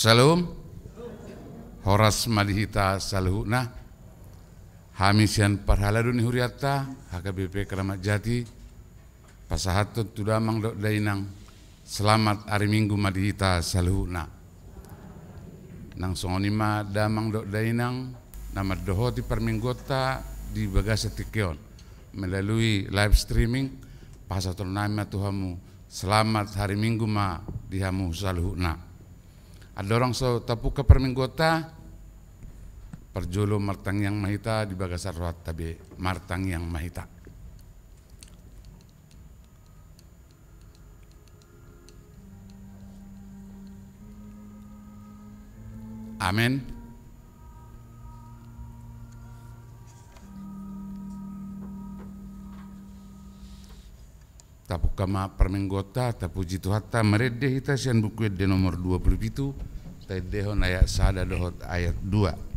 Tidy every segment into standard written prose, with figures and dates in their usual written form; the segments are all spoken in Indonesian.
Salam. Horas madihita saluhuna. Hamisian parhaladun huriatta HKBP Keramat Jati. Pasahatut tudamang dok dainang. Selamat hari Minggu madihita saluhuna. Nang songonima damang dok dainang. Nama dohoti perminggota di bagasa tikion. Melalui live streaming. Pasatul nama Tuhamu. Selamat hari Minggu ma dihamu saluhuna. Ada orang so tapuka perminggota perjolo martang yang mahita di bagasar rohat tabe martang yang mahita. Amin. Tapu kama permenggota tapu jitu hatta merede hita sian buku de nomor 27 taidehon ayat sada dohot ayat 2.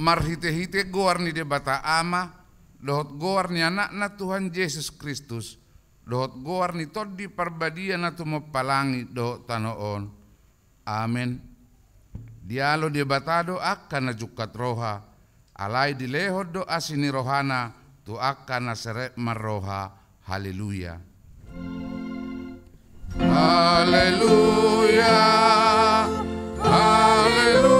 Marhite-hite goar ni de bata ama, dohot goar ni anak na Tuhan Yesus Kristus, dohot goar ni todi parbadia na tumapalangi dohot tanoon. Amen. Dialo de batado akan na jukat roha, alay di lehod do asini rohana, tu akan na seret marroha. Haleluya. Haleluya. Haleluya.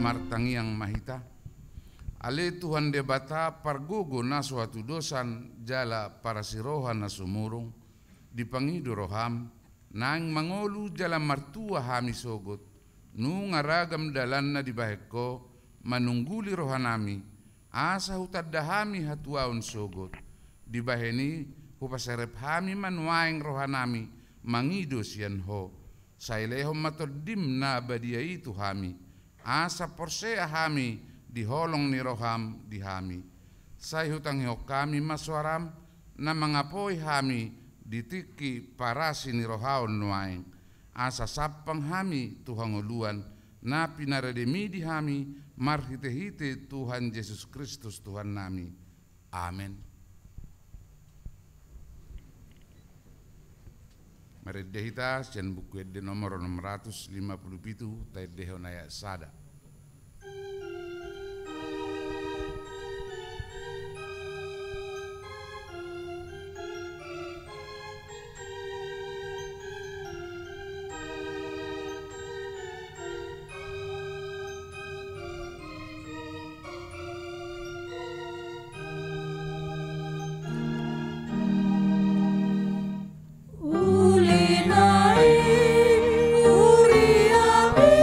Martang yang mahita ale Tuhan de bata pargugo na suatu dosan jala para sirohan na sumurung dipangido roham nang mangolu jala martua hami sogot nu ngaragam dalan na dibaheko manungguli rohanami asa hutad dahami hatuaon sogot dibaheni hupaserep hami manwaeng rohanami mangido sian ho sailehom matodim na badia itu hami asa porsea hami diholong ni roham di hami. Say hutang hiok kami maswaram na mangapoi hami ditiki parasi ni rohaon nuaing. Asa sapang hami Tuhan uluan na pinarademi di hami marhite-hite Tuhan Yesus Kristus Tuhan nami. Amin. Meredehita sian buku de nomor 657 taidehon ayat sada. Ulinai, uriami,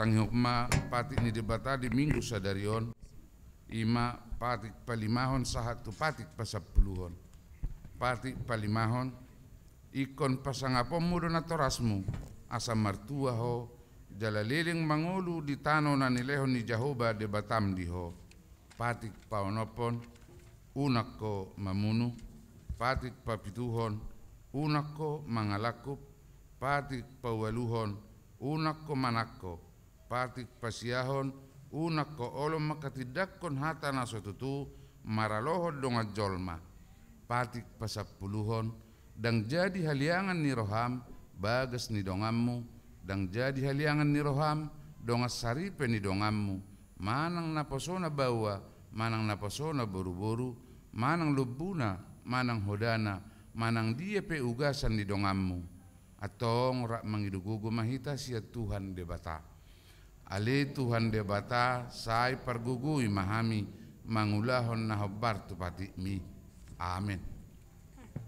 martangi hukma patik ni debata di minggu sadarion ima patik palimahon sahatu patik pasapuluhon patik palimahon ikon pasangapom mudo na torasmu asa martua ho jala liling mangulu di tano na nilehon ni Jahoba de batam diho patik paonopon unak ko mamunu patik papituhon unak ko mangalakup patik pawaluhon unak ko manakko patik pasiahon unak ko olom makatidakkon hata na sotutu maralohod donga jolma patik pasapuluhon dang jadi haliangan ni roham bagas ni dongammu dang jadi haliangan ni roham donga saripe ni dongammu manang naposona bawa manang naposona boru-boru manang lubuna manang hodana manang dia pe ugasan ni dongammu atong rak mangidugugu mahita sia Tuhan debata ale Tuhan debata sai pargugui mahami mangulahon na hobar tu pati mi amin.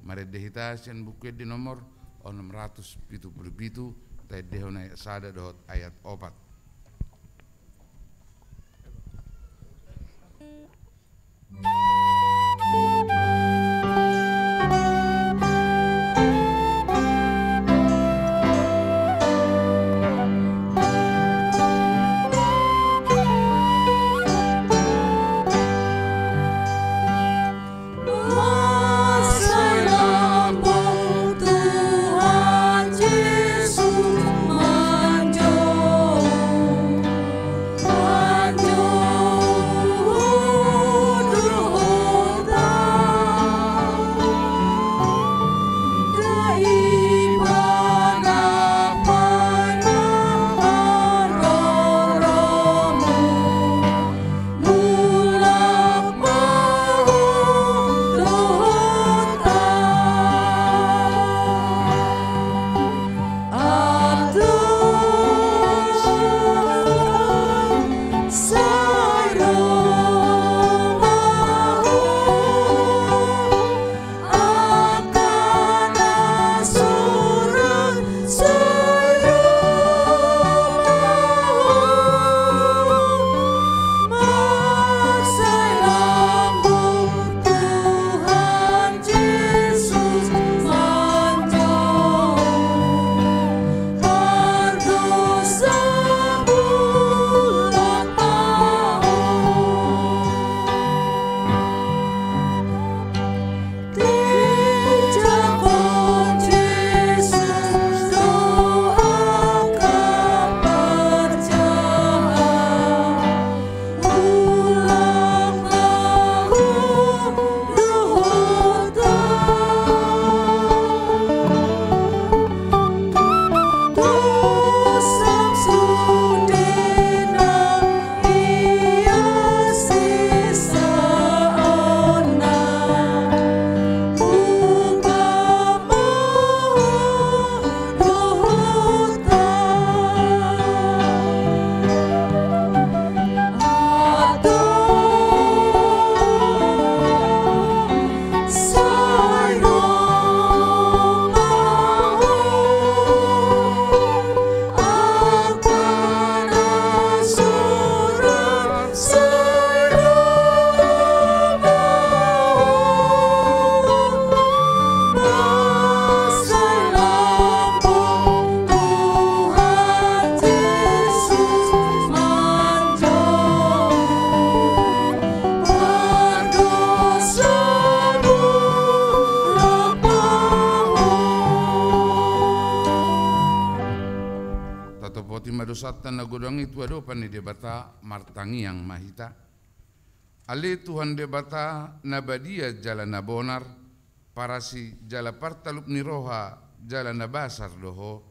Mari dehita sian buku di nomor 677 tay dehona sada dot ayat 4. Satan nagodang itu ado pani debata martangi yang mahita. Ale Tuhan debata nabadia jalan nabonar parasi jala partalup ni roha jalan nabasar doho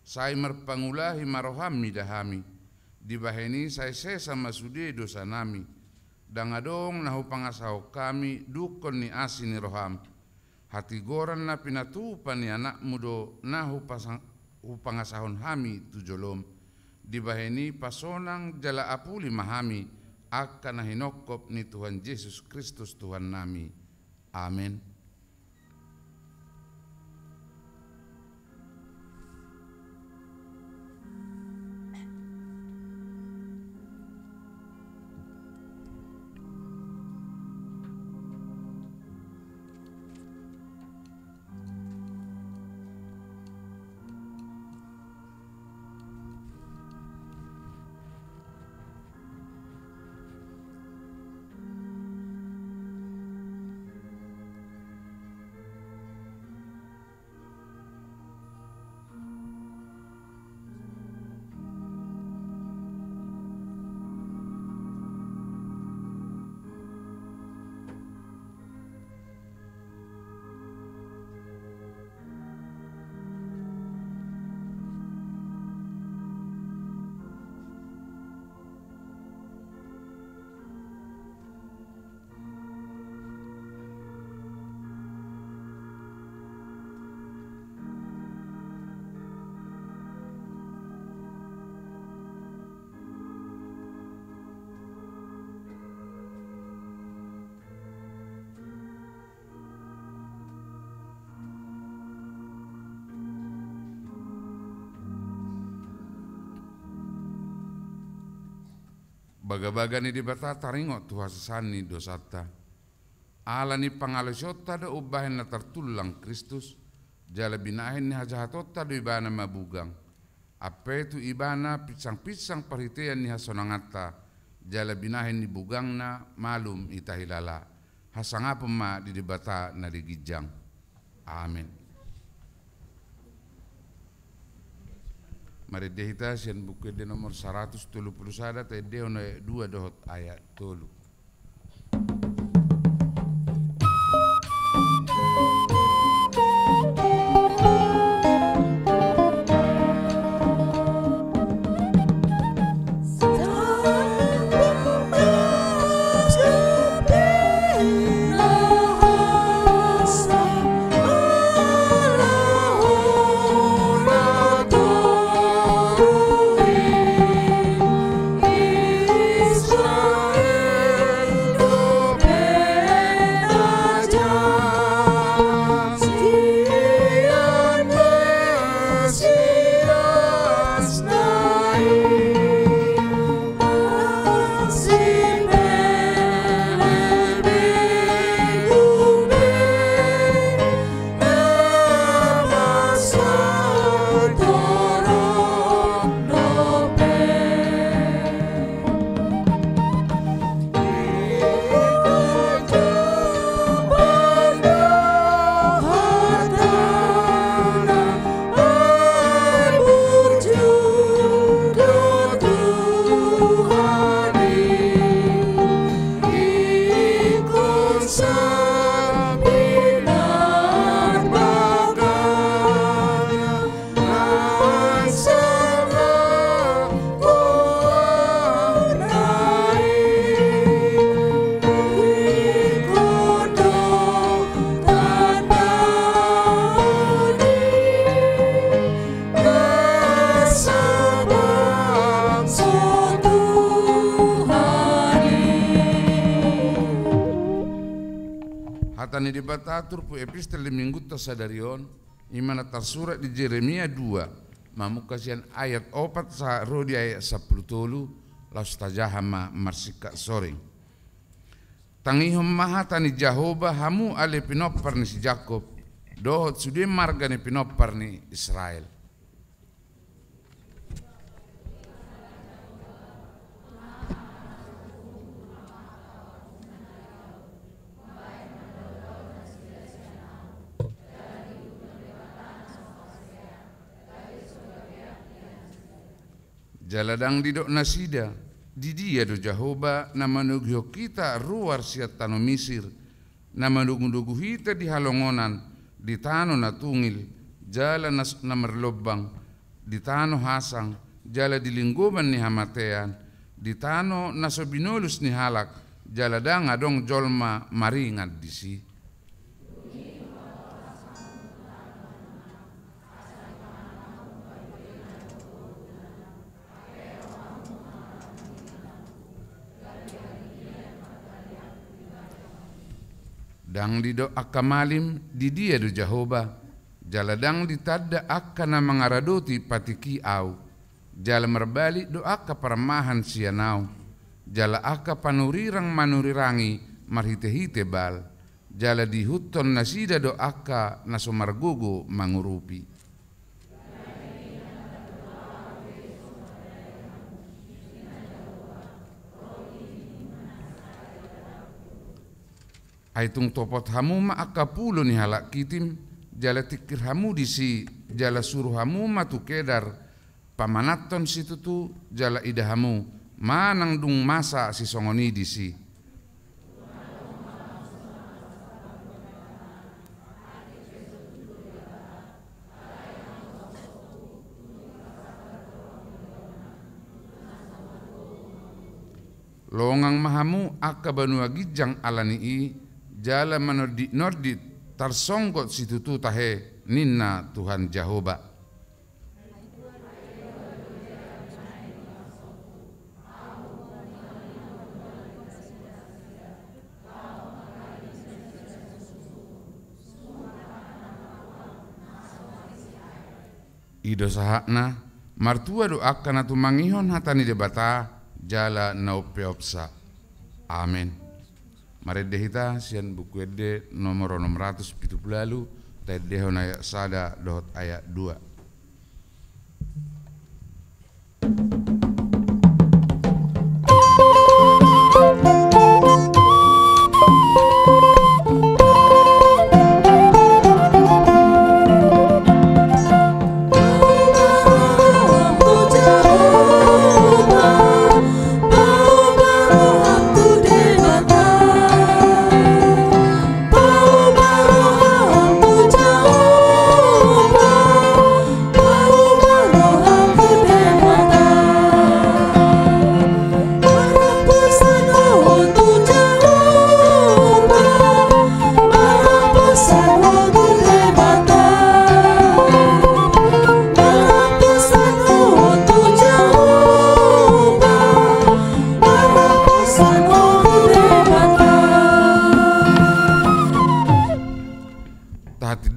sai marpangulahi marohami dahami dibaheni sai sesa masude dosa nami dangadong nahu pangasau kami dukon ni asin ni roham hati goran na pinatupan ni anak mudo nahu pangasahon hami tujolom dibaheni pasonang jala apuli mahami akan nahinokop ni Tuhan Yesus Kristus Tuhan nami. Amin. Baga-baga ni dibata taringo tuha sasani dosata. Ala ni pangalosota da ubahin na tertulang Kristus. Jala binahin ni hajahatota do ibana mabugang. Apa itu ibana pisang-pisang perhitian ni hasonangata. Jala binahin ni bugang na malum itahilala. Hasangapun ma di dibata na digijang. Amin. Mari dehita sian buku de nomor 131 teh deo no 2 dohot ayat 3. Hatani dibatatur pu epistel minggu tasadarion imana tersurat di Jeremia 2 mamukasian ayat 4 sa rodi ayat 10 laus tajahama marsika soring tangihom maha tani Jahoba hamu ale pinopar ni si Jakob dohot sude marga ni pinopar ni Israel. Jaladang didok nasida di dia do Jahoba nama nugyo kita ruar siat tano Misir nama nugu hita di halongonan di tano natungil jala na merlobang di tano hasang jala di linggoban ni hamatean di tano nasobinolus ni halak jaladang adong jolma maringat di si. Dang di do akamalim di dia do Jahoba jaladang ditada akana mangaradoti patiki au jala merbalik do aka paramahan sianau jala aka panurirang manurirangi marhite-hite bal jala dihuton nasida do aka nasomargogo mangurupi. Aitung topot hamu ma akapulo ni halak kitim jala tikir hamu di si jala suruh hamu ma tu kedar pamanaton situ tu jala ida hamu manang dung masa si songoni di si. Longang mahamu akabanua gijang alani i jala nordi tarsonggot situ tu tahe ninna Tuhan Jahoba. Ido sahakna martua do akana tu mangihon hatani debata jala naupeopsa. Amin. Mari dehita sian buku ede nomor 670 tadi ayat sada dot ayat 2.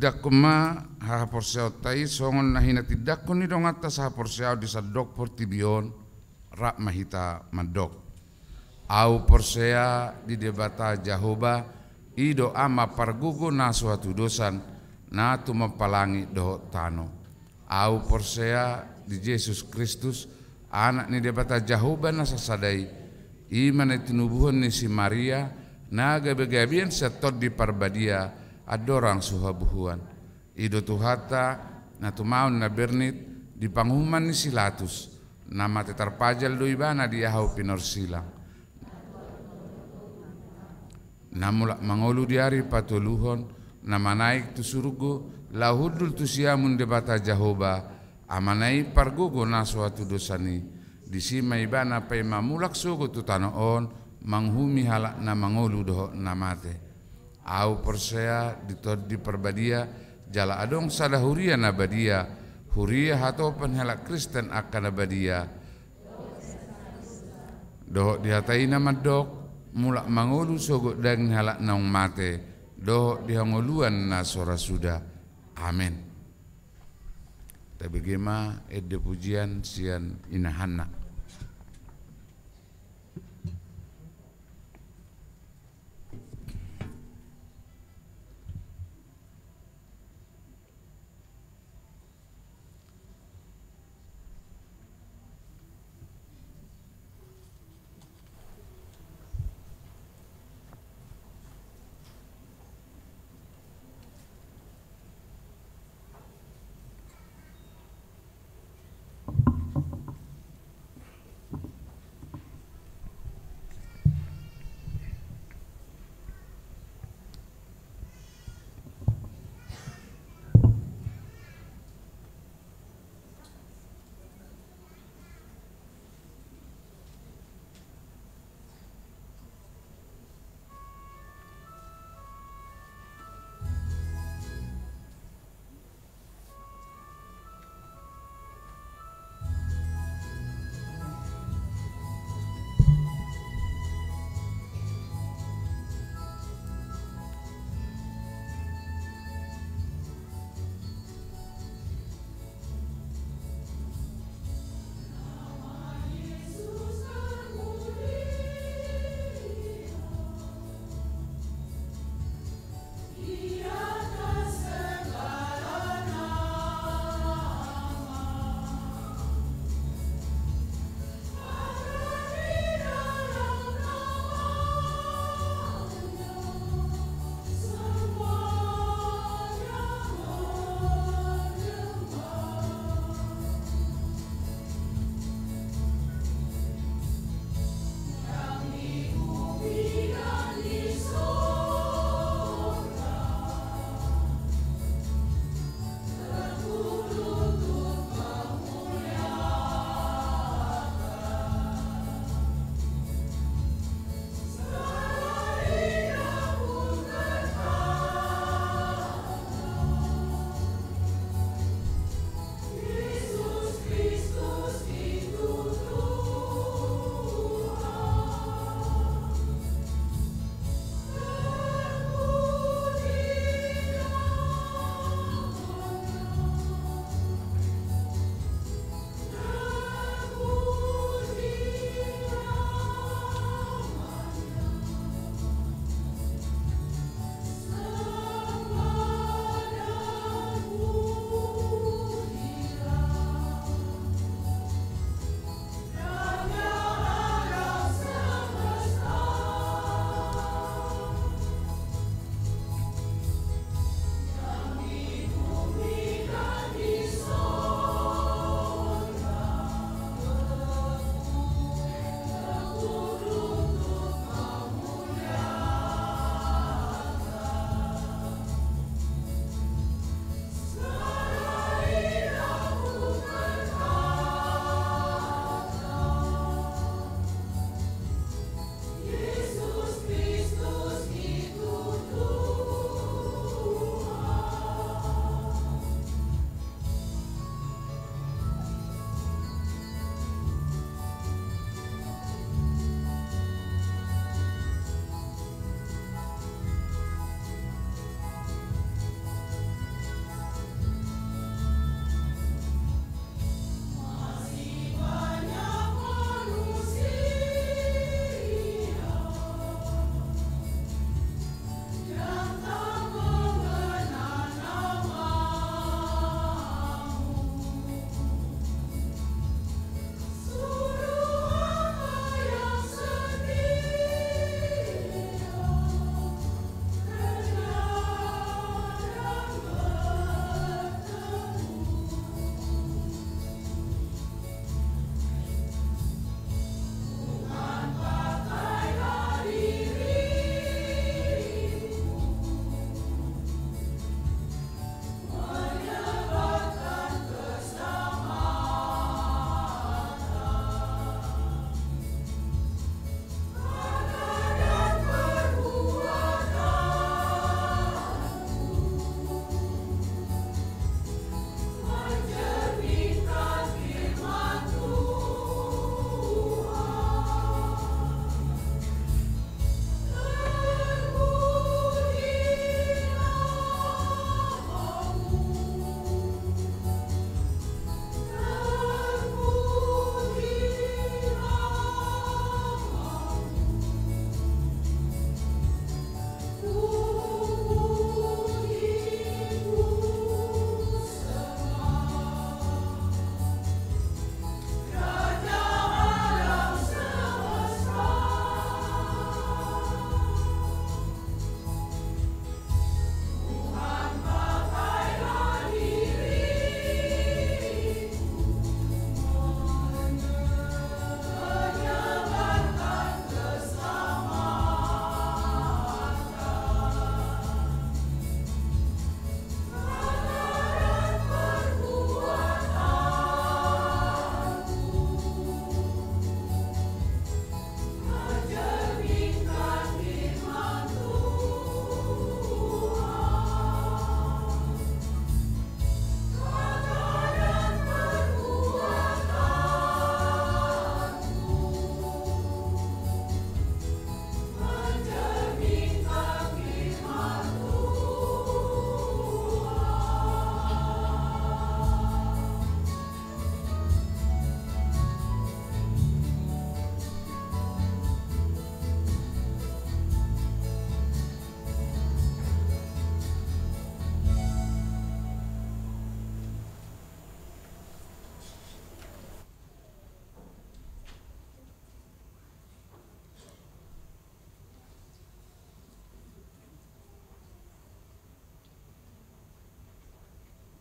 Tidak kuma ha porseo tai songon nahina tidak kuni dong atas ha porseo di sadok portibion rak mahita madok au porsea di debata Jahoba ido ama pargugo na suatu dosan na tu mapalangi doho tano au porsea di Yesus Kristus anak ni debata Jahoba na sasadai iman itu nubuhon ni si Maria na gabe-gabian setot di parbadia adorang suhabuhuan ido tuhata na tumaun na bernit di panghuman ni silatus nama tetarpajal do ibana di ahau pinorsilang namula mangolu di hari patuluhon nama naik tu surugo lahudul tu siamun debata Jahoba amanai pargogo na suatu dosani di sima ibana pay mamulak sugo tu tanoon manghumi halak na mangolu doho namate au persea di perbadia jala adong sada huria nabadia huria hato penhelak Kristen akan nabadia doh dihatai nama dok mulak mangolu sogot dan halak naung mate doh dihangoluan na sora sudah amin. Tapi gema ede pujian sian inahanna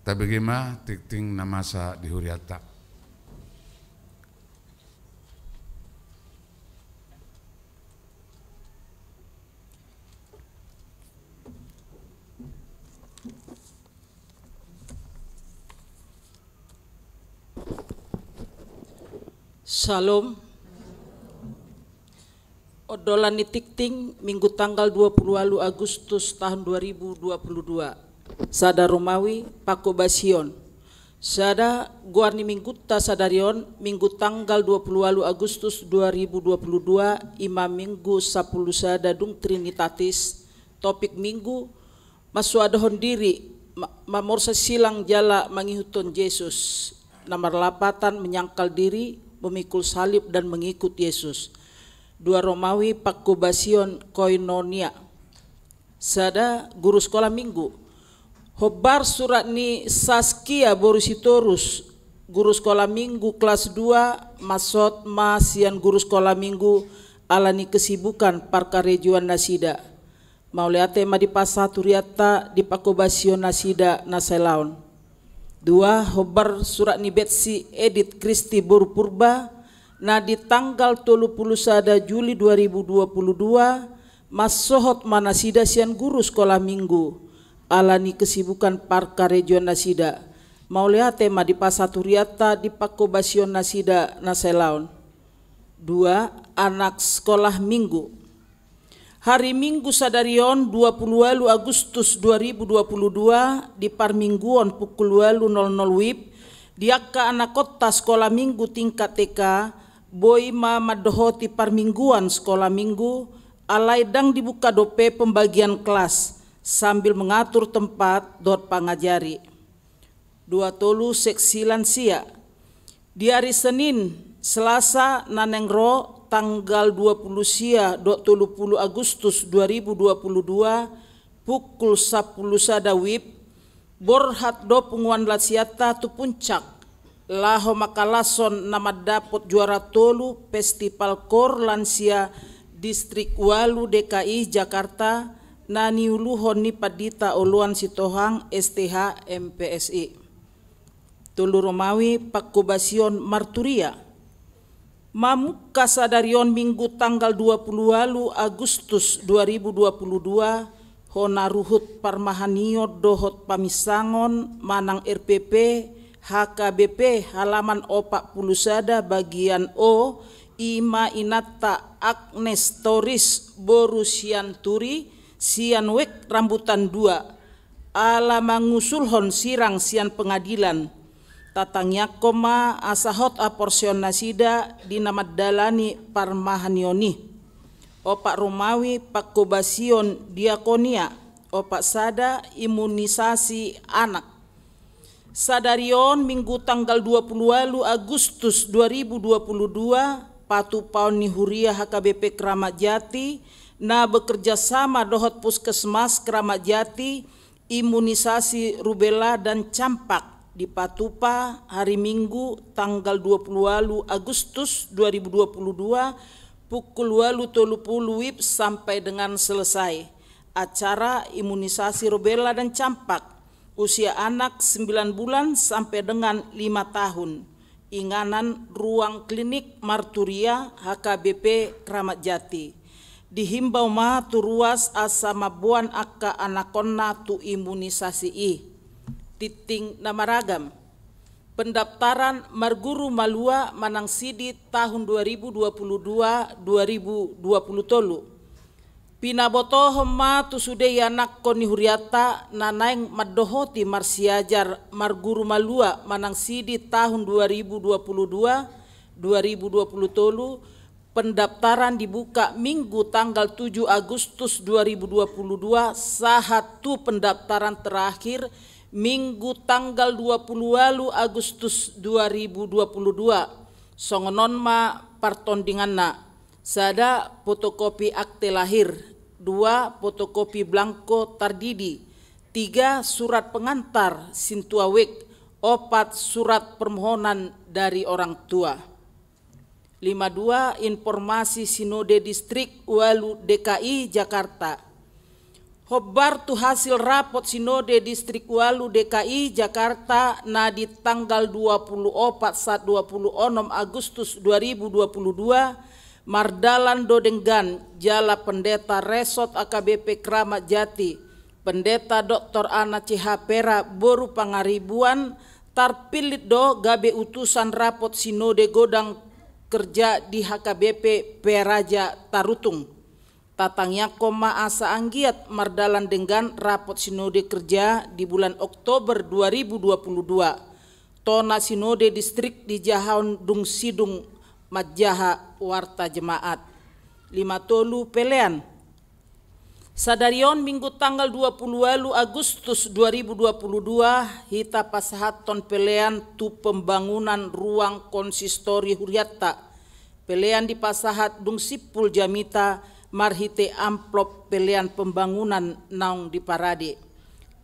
tabegema tikting namasa di huriata. Salam. Odolan nitikting Minggu tanggal 20 Agustus tahun 2022. Sada Romawi Pakobasion. Sada Guarni Mingguta Sadarion Minggu tanggal 20 Agustus 2022 Imam Minggu 10 Sada Dung Trinitatis. Topik Minggu Masuadahon diri mamorsa silang jala mangihutun Yesus. Nomor 8 menyangkal diri, memikul salib dan mengikut Yesus. 2 Romawi Pakobasion Koinonia. Sada guru sekolah minggu. Hobar surat ni Saskia Borisitorus, guru sekolah minggu kelas 2, masot masian guru sekolah minggu alani kesibukan parkarejuan nasida. Mauleate madipasa turiata di Pakobasion nasida naselaon. 2 Hobar surat ni Betsy Edith Kristi Boru Purba na di tanggal 30 Juli 2022 masohot manasida sian guru sekolah minggu alani kesibukan parkarejuan nasida. Mauleate madipasa turiata di Pakobasion nasida naselaon. 2 Anak sekolah minggu. Hari Minggu Sadarion 20 Agustus 2022 di Parmingguon pukul 8.00 WIB diaka anak kota sekolah minggu tingkat TK Boima madohoti Parmingguan sekolah minggu alaidang dibuka dope pembagian kelas sambil mengatur tempat dot pangajari. 2 Seksi lansia. Di hari Senin Selasa nanengro tanggal 20 Agustus 2022 pukul 10 sada WIB borhat do penguan lasiata tu puncak laho makalason nama dapot juara tolu festival kor lansia distrik Walu DKI Jakarta nani uluhon ni padita oluan sitohang STH MPSI. 3 Romawi Pakobasion Marturia. Mamuka Sadarion Minggu tanggal 20 Agustus 2022 hona ruhut parmahanio dohot pamisangon manang RPP HKBP halaman 40 sada bagian O Ima Inata Agnes Toris Boru Sian Turi Sian Wek rambutan 2 ala mangusulhon sirang sian pengadilan tatangnya koma asahot aporsion nasida dinamad dalani parmahanioni. Opak Romawi Pakobasion Diakonia. Opak sada imunisasi anak. Sadarion Minggu tanggal 20 Agustus 2022 patu pauni huria HKBP Kramat Jati na bekerja sama dohot puskesmas Kramat Jati imunisasi rubella dan campak di Patupa hari Minggu tanggal 20 Agustus 2022 pukul 8.30 WIB sampai dengan selesai acara imunisasi rubella dan campak usia anak 9 bulan sampai dengan 5 tahun. Inganan ruang klinik Marturia HKBP Kramat Jati. Dihimbau ma tu ruas asa mabuan akka anakonna tu imunisasi i. Titing namaragam. Pendaftaran Marguru Malua Manang Sidi tahun 2022-2020 tolu. Pinaboto ma tu sude yanak koni huriata nanaing madohoti marsiajar Marguru Malua Manang Sidi tahun 2022-2020 tolu. Pendaftaran dibuka Minggu tanggal 7 Agustus 2022 sahat tu pendaftaran terakhir Minggu tanggal 20 Agustus 2022 songonon ma partondinganna sada fotokopi akte lahir 2 fotokopi blanko tardidi 3 surat pengantar sintuawek 4 surat permohonan dari orang tua 52 informasi Sinode Distrik Walu DKI Jakarta Hobar tu hasil rapot Sinode Distrik Walu DKI Jakarta na di tanggal 24 Agustus 2022 mardalan dodenggan jala pendeta resort AKBP Kramat Jati, pendeta Dr. Ana CH Pera boru pangaribuan tarpilit do gabe utusan rapot Sinode Godang kerja di HKBP Peraja Tarutung. Tatangnya koma asa anggiat mardalan dengan rapot Sinode kerja di bulan Oktober 2022. Tona Sinode Distrik di Jahaun Dung Sidung Majaha Warta Jemaat. 5 pelean. Sadarion minggu tanggal 20 Agustus 2022 hita pasahaton pelean tu pembangunan ruang konsistori Huriatta. Pelean di pasahat Dung Sipul Jamita marhite amplop pelean pembangunan naung di Parade.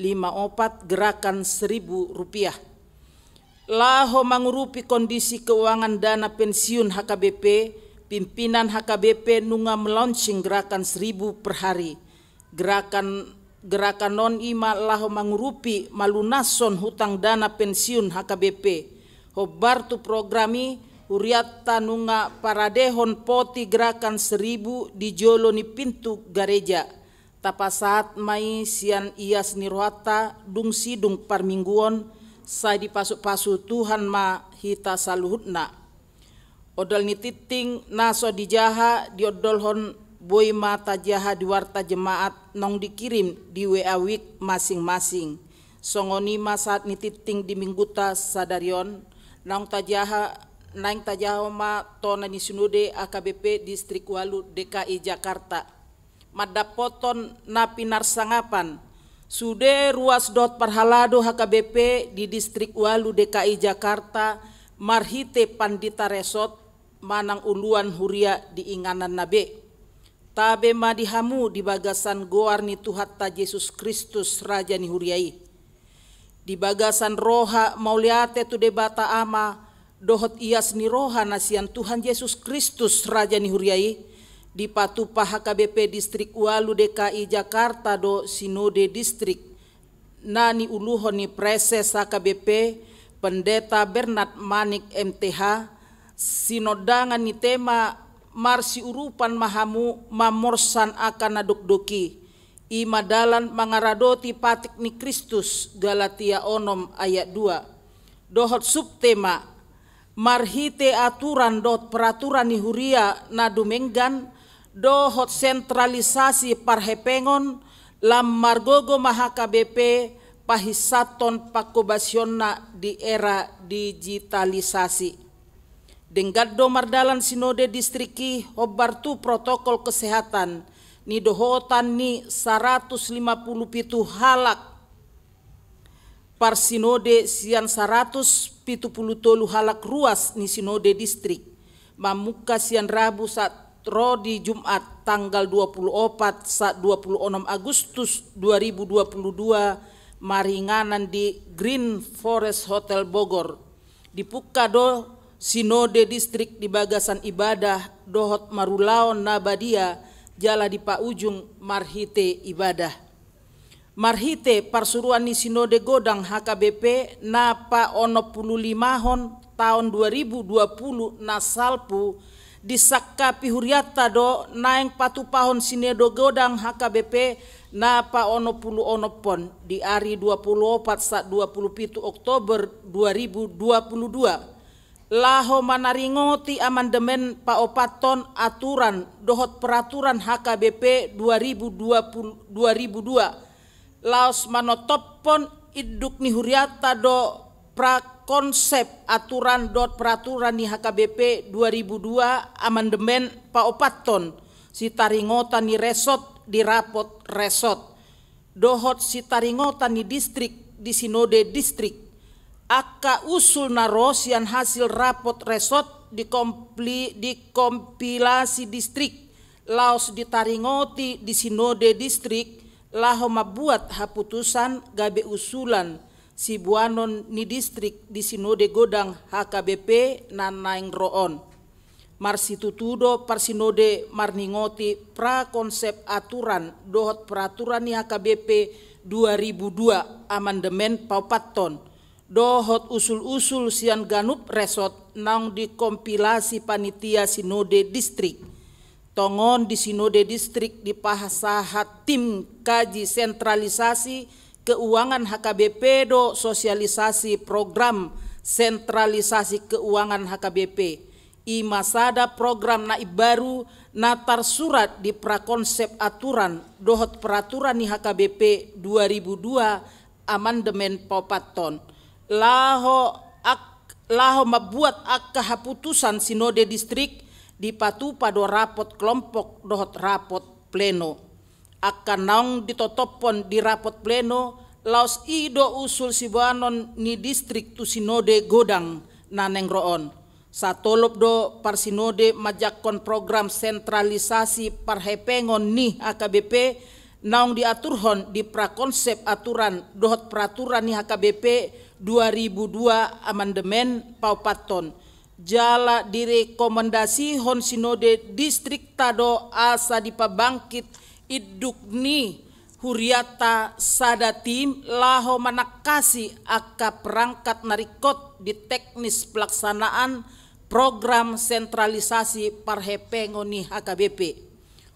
54 gerakan Rp1.000. Laho mengurupi kondisi keuangan dana pensiun HKBP, pimpinan HKBP nunga melaunching gerakan 1.000 per hari. Gerakan non ima laho mengurupi malunason hutang dana pensiun HKBP. Hobar tu programi Huriatta nunga paradehon poti gerakan 1.000 di jolo ni pintu gereja. Tapasaat mai sian ias nirohata dung sidung parmingguon sai dipasuk-pasu Tuhan ma hita saluhutna. Odol ni titing naso di jaha di odolhon boy mata jaha di warta jemaat nong dikirim di WA week masing-masing. Songonima saat ni titing di mingguta sadarion nong tajaha naing tajahoma tona ni Sinode AKBP Distrik Walu DKI Jakarta. Madapoton na pinarsangapan sude ruas dot parhalado HKBP di Distrik Walu DKI Jakarta marhite pandita resort manang uluan huria di inganan nabe. Tabe madihamu di bagasan goar ni Tuhatta Yesus Kristus Raja ni huriai. Di bagasan roha mauliate tu debata ama dohot ias ni roha nasian Tuhan Yesus Kristus Raja ni huriai di patupa HKBP Distrik Walu DKI Jakarta do Sinode Distrik nani uluhon ni preses HKBP Pendeta Bernard Manik MTH sinodangan ni tema marsi urupan mahamu mamorsan akan nadokdoki imadalan mangaradoti patik ni Kristus Galatia onom ayat 2 dohot subtema marhite aturan dot peraturan ni huria na dumenggan dohot sentralisasi parhepengon lam margogo HKBP pahisaton pakobasionna di era digitalisasi. Denggado mardalan Sinode Distriki hobartu protokol kesehatan ni dohotan ni 157 halak par Sinode sian 173 halak ruas ni Sinode Distrik mamuka sian Rabu saat Rodi Jumat tanggal 24 saat 26 Agustus 2022 maringanan di Green Forest Hotel Bogor dipuka do Sinode Distrik di bagasan ibadah dohot marulaon nabadia jala di paujung marhite ibadah. Marhite parsuruan ni Sinode Godang HKBP na pa 55 tahun 2020 na salpu disakka pihuriata do naeng patupahon Sinode Godang HKBP na pa 60 pon di hari 24 saat 27 Oktober 2022. Laho manaringoti amandemen paopaton aturan dohot peraturan HKBP 2002 laos manotopon iduk ni huriata do prakonsep aturan dot peraturan ni HKBP 2002 amandemen paopaton si taringotan ni resort di rapot resort dohot si taringotan ni distrik di Sinode Distrik aka usul narosian hasil rapot resort dikompilasi distrik laos ditaringoti di Sinode Distrik laho mabuat haputusan gabe usulan si buanon ni distrik di Sinode Godang HKBP nanaing roon Marsitutudo parsinode marningoti prakonsep aturan dohot peraturan ni HKBP 2002 amandemen paupaton dohot usul-usul sian ganup resot nang dikompilasi panitia sinode distrik. Tongon di sinode distrik dipahasahat tim kaji sentralisasi keuangan HKBP do sosialisasi program sentralisasi keuangan HKBP. Imasada program naib baru natar surat di prakonsep aturan dohot peraturan ni HKBP 2002 amandemen paupaton. Laho membuat kehaputusan sinode distrik dipatu pada rapot kelompok dohot rapot pleno. Akan naung ditotopon di rapot pleno laos ido usul sibanon ni distrik tu sinode godang naneng roon. Satolop do parsinode majakon program sentralisasi parhepengon ni HKBP naung diaturhon di prakonsep aturan dohot peraturan ni HKBP 2002 amandemen paupaton. Jala direkomendasi hon sinode distrik tado asa dipabangkit iduk ni huriata sada tim laho manakasi aka perangkat narikot di teknis pelaksanaan program sentralisasi parhepengoni HKBP.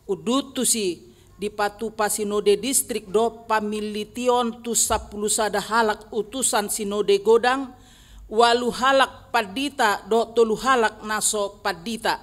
Udutusi dipatu pasinode distrik do pamilition tu 10 sada halak utusan sinode godang, 8 halak padita do 3 halak naso padita.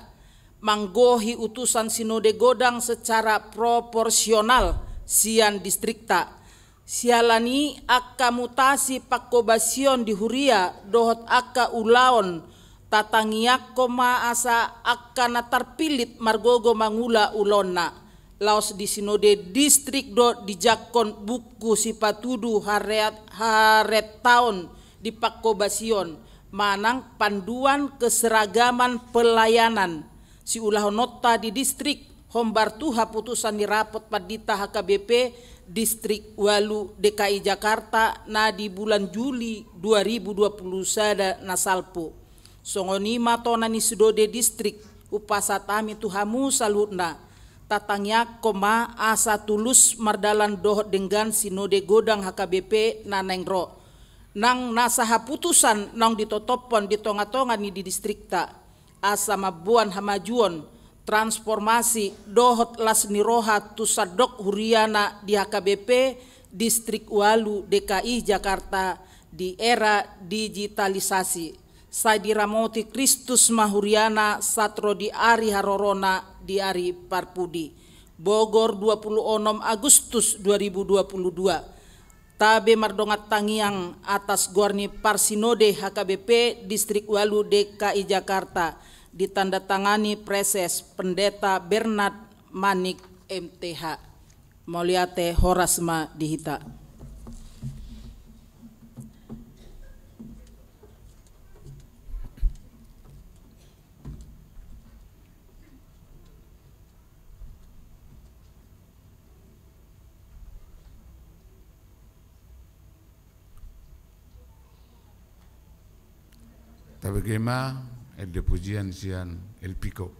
Manggohi utusan sinode godang secara proporsional sian distrikta. Sialani aka mutasi pakobasion di huria dohot aka ulaon tatangiak koma asa akan terpilit margogo mangula ulona. Laos di sinode distrik do dijakon buku sipatudu haret tahun di pakobasion manang panduan keseragaman pelayanan si ulah nota di distrik hombar tuha putusan di rapot padita HKBP distrik Walu DKI Jakarta na di bulan Juli 2020 sada nasalpo. Songoni matona ni sudode distrik upasatami tuhamu salutna tatangya koma asa tulus mardalan dohot dengan sinode godang HKBP nanengro nang nasaha putusan nang ditotopon di tonga-tonga ni di distrikta asa mabuan hamajuon transformasi dohot lasniroha tusadok huriana di HKBP distrik Walu DKI Jakarta di era digitalisasi. Sadiramoti Kristus Mahuriana Satro di Ari Harorona di Ari Parpudi. Bogor 26 Agustus 2022. Tabe mardongat tangiang atas gorni Parsinode HKBP Distrik Walu DKI Jakarta ditandatangani Preses Pendeta Bernard Manik MTH. Moliate Horasma Dihita. Tabagema el de pujian sian el pico.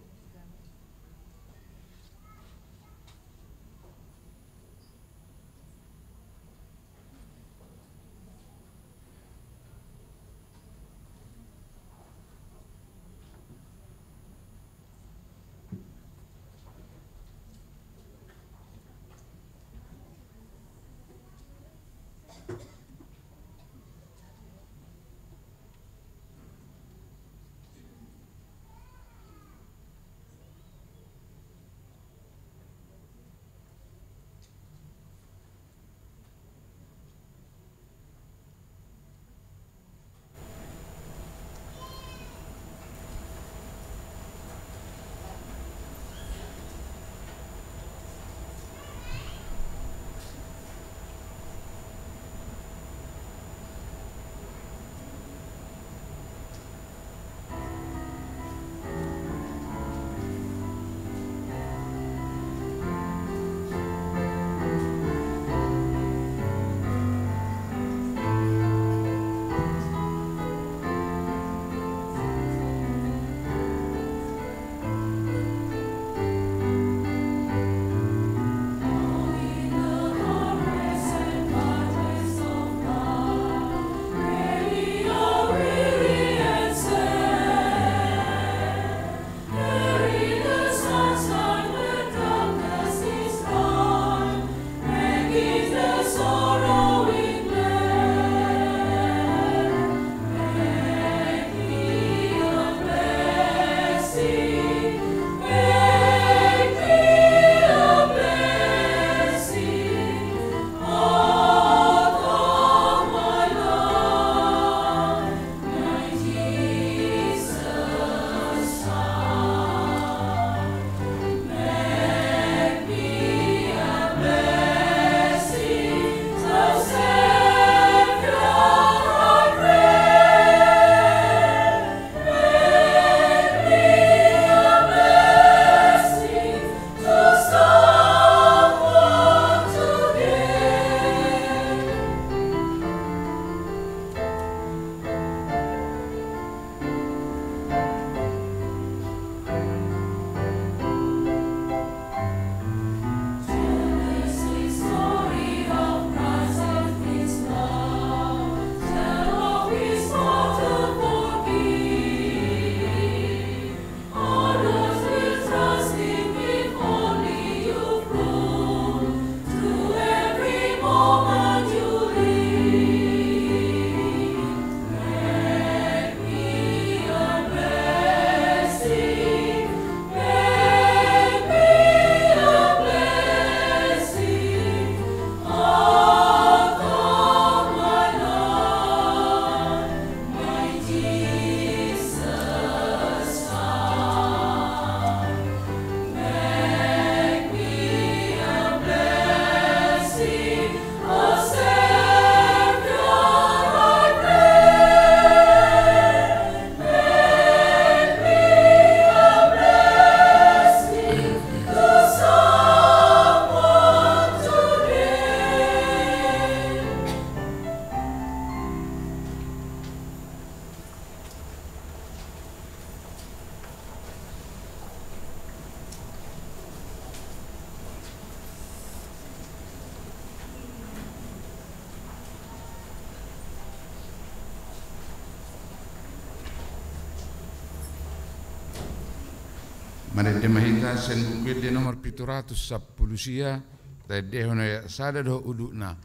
Manede mahita sen bukit di nomor 710 sia dai dehono ya sada do udukna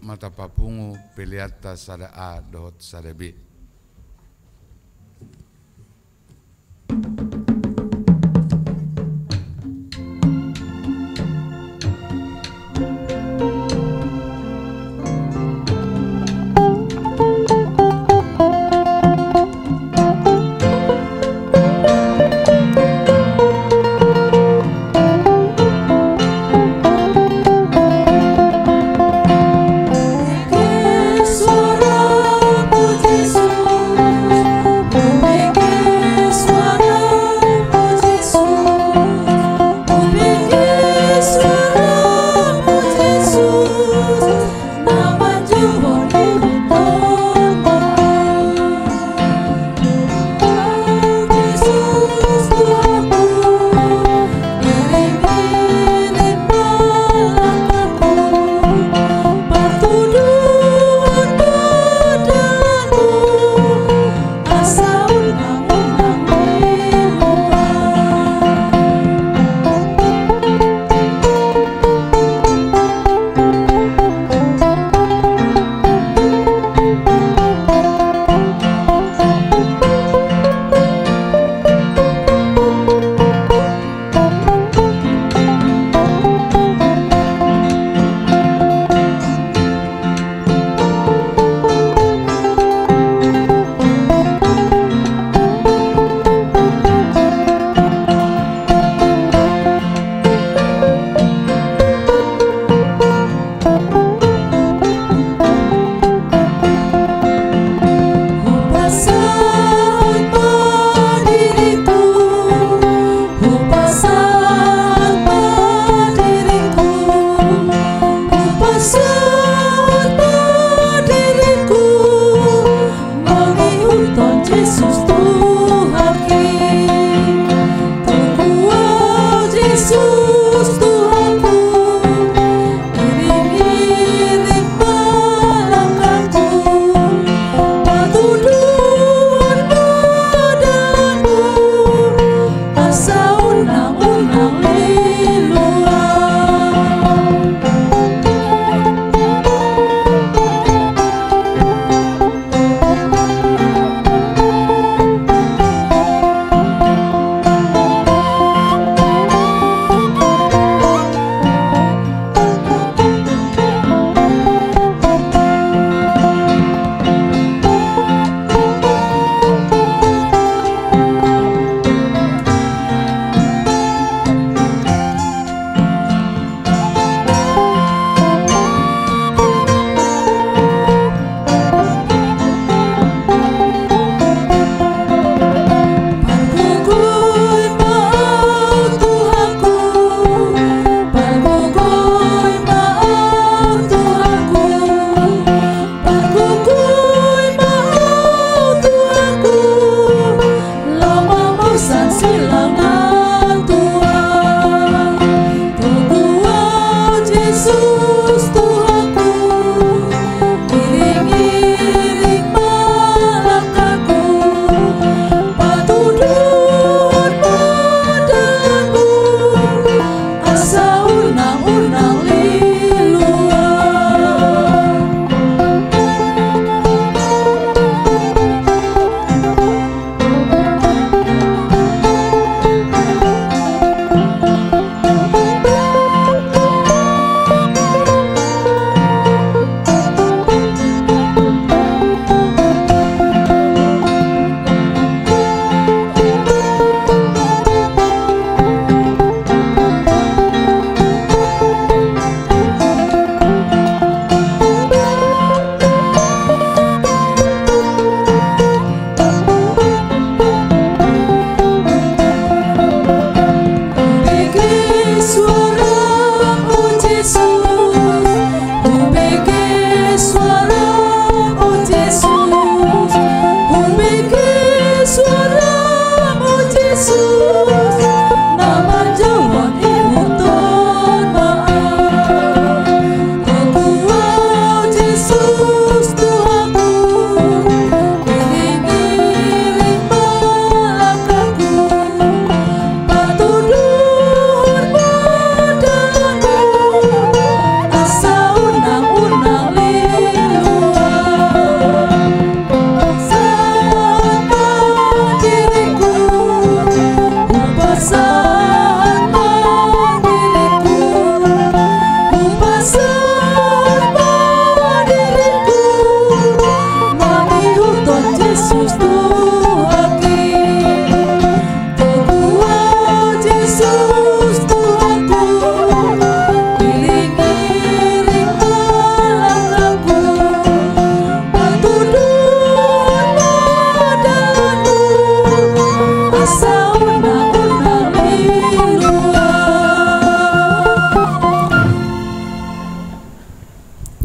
mata papungu peliata sada A dohot sada B.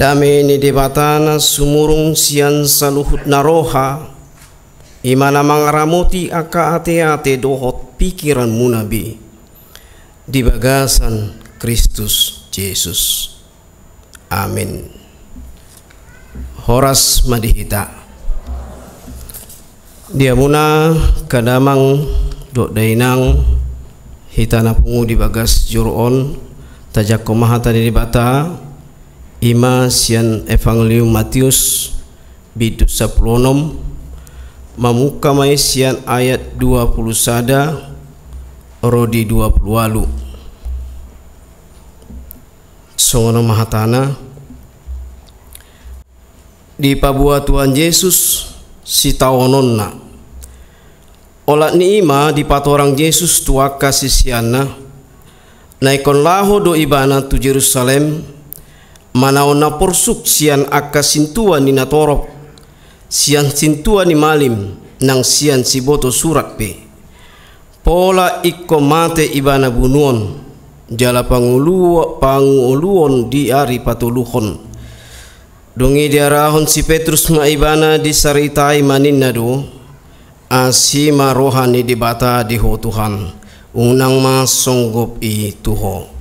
Dame ni debatana sumurung sian saluhut naroha imana mangaramuti aka ate-ate dohot pikiran munabi di bagasan Kristus Yesus. Amin. Horas madihita. Dia muna kadamang dok dainang hitana pungu di bagas juruon tajak komahata di bata ima sian Evangelium Matius bidu 10 mamuka mai sian ayat 20 sada rodi 20 walu songono mahatana di pabua Tuhan Yesus si tawononna olat ni ima di patorang Yesus tua kasih siana naikon laho do ibana tu Jerusalem manaon na porsuk sian aka sintua ni natorok sian sintua ni malim nang sian si boto surat pe pola ikko mate ibana bunuon jala panguluon di ari patuluhon dongi diarahon si Petrus ma ibana disaritai maninna do asima rohani di bata di ho Tuhan unang masonggop i tuho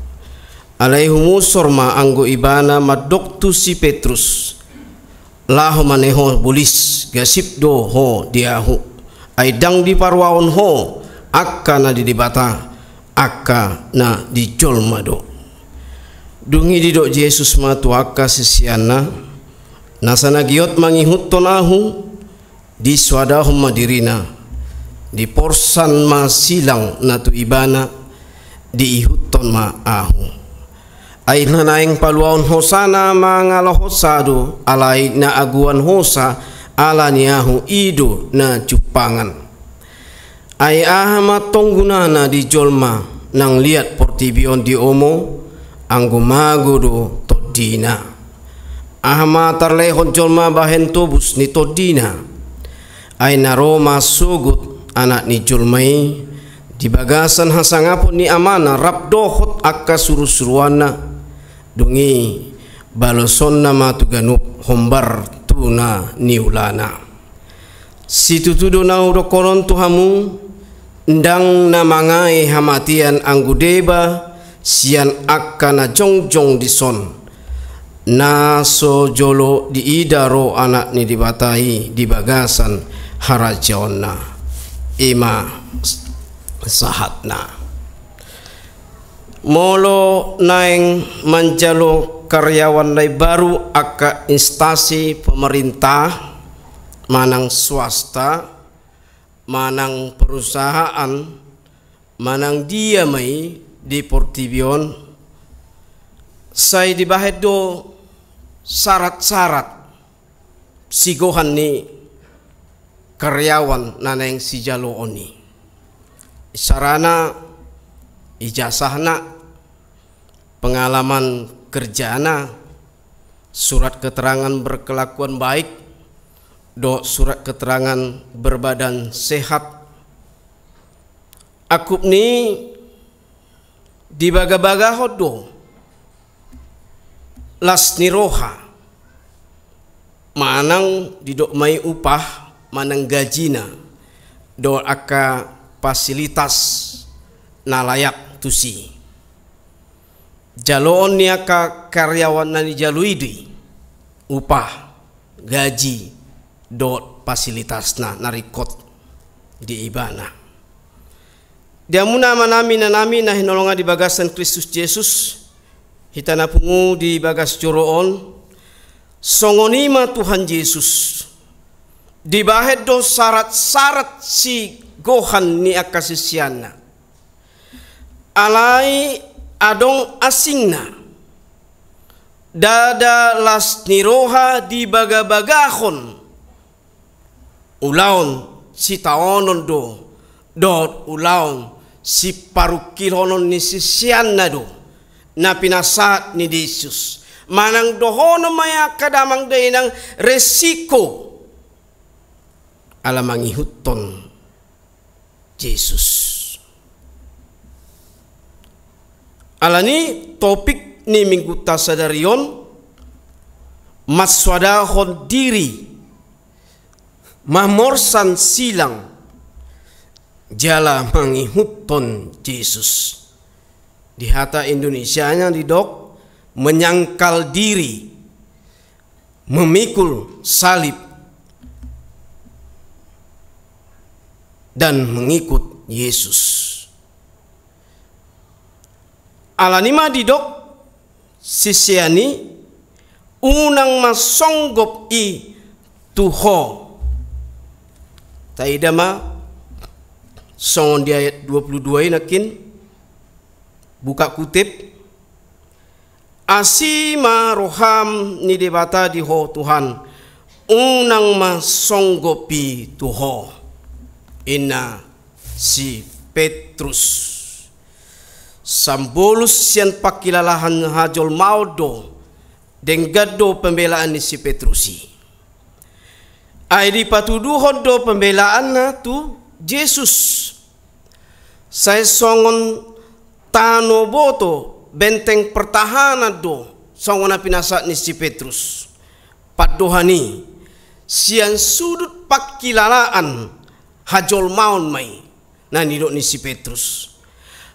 alai humusor ma anggo ibana madoktu si Petrus laho maneho bulis gasip do ho diahu aidang di parwaon ho akka na di bata akka na di jolma do dungi di dok Yesus ma tu akka sisiana nasana giot mangihut tonahu di swadahum madirina di porsan ma silang na tu ibana di ihuton ma ahu ay nanaing paluaon hosana mga lohosado alay na aguan hosa ala niyahu ido na cupangan ay ahamat tonggunana di jolma nang liat portibion di omo ang gumago do todina ahamat tarlehon jolma bahen tobus ni todina ay naroma sugut anak ni jolmai di bagasan hasangapon ni amana rapdohot akka surusuruana dungi baloson nama tuganup hombar tuna niulana situtudo na urokoron tuhamu ndang na mangai hamatian anggudeba sian akka na jongjong dison na so jolo di idaro anak ni dibatai di bagasan harajaonna ima sahatna molo naing manjalo karyawan lai baru aka instansi pemerintah manang swasta manang perusahaan manang dia mai di Portibion saya dibahet do syarat-syarat sigohan ni karyawan naneng si jalo oni sarana ijazahna pengalaman kerjana surat keterangan berkelakuan baik do surat keterangan berbadan sehat akup ni dibaga-baga hodo las niroha manang didok mai upah manang gajina do aka fasilitas nalayak tusi jaloon niya ka karyawan na ni jaluidi upah gaji dot fasilitas na narikot di ibana dia muna manami na namin na hinolongan di bagasan Kristus Yesus hitana pungu di bagas joroon songonima Tuhan Yesus dibahed do syarat-syarat si gohan ni akasisiana alai adong asingna dada las niroha di baga-bagahon ulaon si taonon do dot ulaon si parukilonon ni sisiana do na pinasat ni Yesus manang dohono maya kadamang dainang resiko alamang ihuton Yesus alani topik ni minggu tasadarion maswadahon diri mamorsan silang jala mangihuton Yesus. Di hata Indonesianya didok menyangkal diri, memikul salib dan mengikut Yesus. Alanima didok sisiani unang masonggop i tuho. Taidama songon di ayat 22 nakin buka kutip, asima roham ni debata di ho Tuhan unang masonggopi tuho ina si Petrus sambolus sian pakilalahan hajol maudo denggado pembelaan ni si Petrusi ay di patuduhon do pembelaan na tu Yesus saya songon tano boto benteng pertahanan do sangona pinasa ni si Petrus padohani sian sudut pakilalaan hajol maun mai nani do ni si Petrus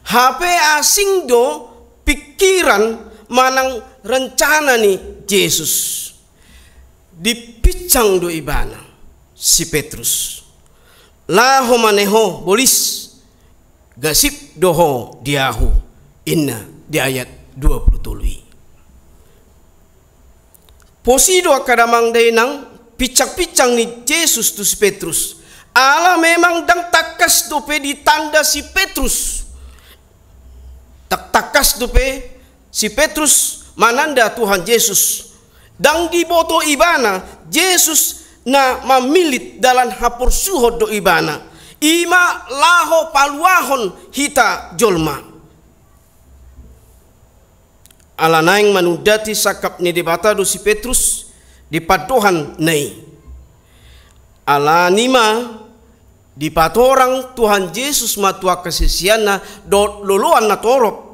HP asing do pikiran manang rencana ni Yesus dipicang do ibana si Petrus laho maneho bolis gasip doho diahu inna di ayat 27. Posido kadamang dainang picak-picang ni Yesus tu si Petrus. Allah memang dang takas dope ditanda si Petrus. Tak takas dope si Petrus mananda Tuhan Yesus. Dang diboto ibana Yesus na mamilit dalam hapur suhod do ibana. Ima laho paluahon hita jolma. Ala naing manudati sakap ni debata do si Petrus di padohan nai. Ala nima di patorang Tuhan Yesus matua kesesiana do luluan na torop.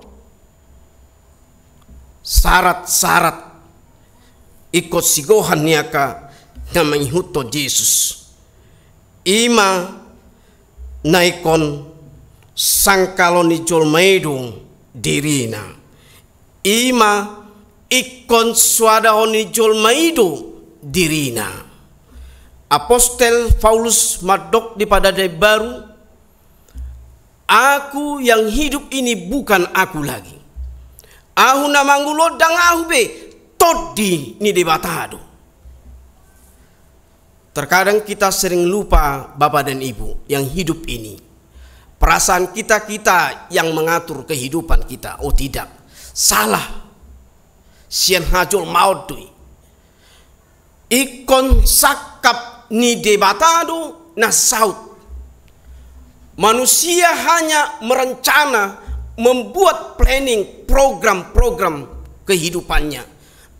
Syarat-syarat ikut sigohan niaka na manghuto Yesus. Ima naikon sangkalon ni jolmaidung dirina ima ikon swadahon ni jolmaidu dirina. Apostel Paulus madok di pada day baru, aku yang hidup ini bukan aku lagi, ahu namangulo dang ahu be todi ni debatado. Terkadang kita sering lupa Bapak dan Ibu yang hidup ini. Perasaan kita yang mengatur kehidupan kita. Oh tidak, salah. Sian hajol maudui. Ikon sakap ni debatado na saut. Manusia hanya merencana, membuat planning program-program kehidupannya.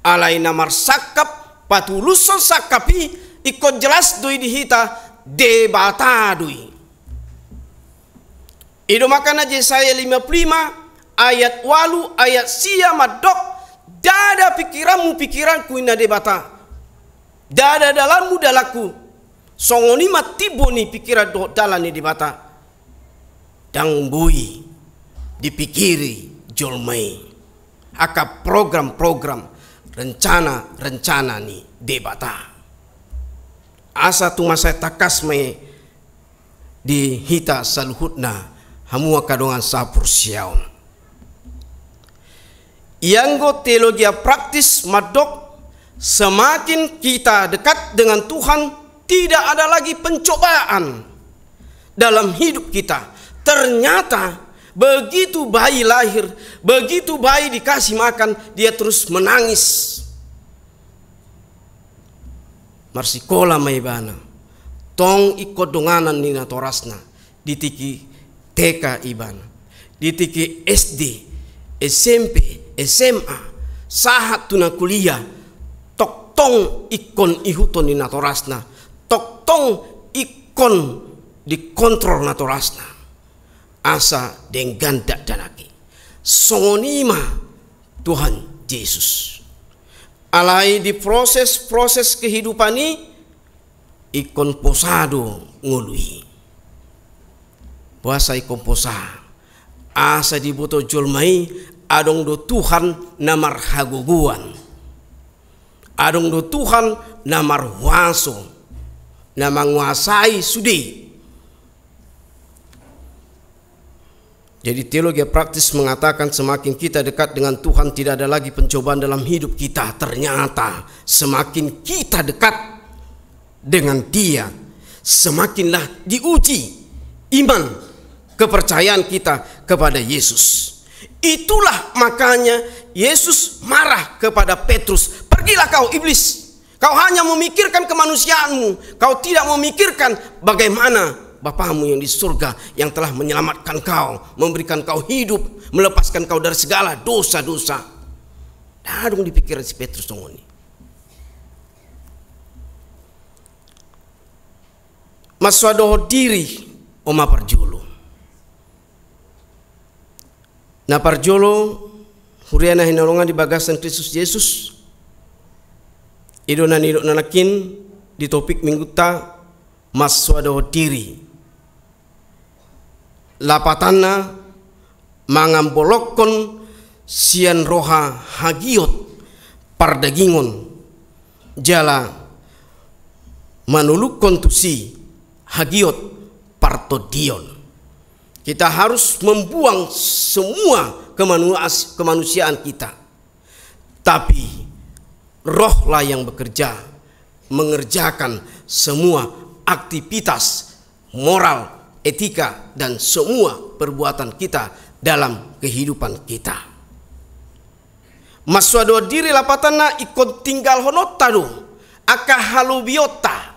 Alai namar sakap patuluson sakapi ikut jelas dui dihita debata dui. Ido makana Yesaya 55 ayat 8 ayat sia madok dada pikiranku ina debata. Dada dalammu dalaku songoni matibo ni pikiran do dalan ni debata. Dang bui dipikiri jolmai aka program-program rencana-rencana ni debata. Asa tu masa takas me di hita saluhutna hamua kadongan sapur siaun. Ianggo teologia praktis madok semakin kita dekat dengan Tuhan tidak ada lagi pencobaan dalam hidup kita. Ternyata begitu bayi lahir, begitu bayi dikasih makan dia terus menangis. Marsikola maibana tong ikut donganan nina torasna ditiki TK ibana ditiki SD SMP SMA sahat tuna kuliah tok tong ikon ihuton nina torasna tok tong ikon dikontrol na torasna asa dengan dak danaki songonima Tuhan Yesus alai di proses-proses kehidupan ini ikon posado ngului. Puasa ikon posa asa dibuto jolmai adong do Tuhan namar haguguan, adong do Tuhan namar waso, namang nguasai sudi. Jadi teologi praktis mengatakan semakin kita dekat dengan Tuhan tidak ada lagi pencobaan dalam hidup kita. Ternyata semakin kita dekat dengan Dia, semakinlah diuji iman kepercayaan kita kepada Yesus. Itulah makanya Yesus marah kepada Petrus. Pergilah kau iblis, kau hanya memikirkan kemanusiaanmu, kau tidak memikirkan bagaimana Bapamu yang di surga yang telah menyelamatkan kau, memberikan kau hidup, melepaskan kau dari segala dosa-dosa. Dah dong dipikiran si Petrus dong ini. Maswadoh diri oma parjolo. Na parjolo huriana hinalongan di bagasan Kristus Yesus. Idonan nanakin di topik minggu ta maswadoh diri. Lapatana mangambolokon sian roha hagiot pardagingon jala manulukon tusi hagiot partodion. Kita harus membuang semua kemanusiaan kita, tapi rohlah yang bekerja mengerjakan semua aktivitas moral, etika, dan semua perbuatan kita dalam kehidupan kita. Maswado diri lapatana ikon tinggal honotadu aka halubiota.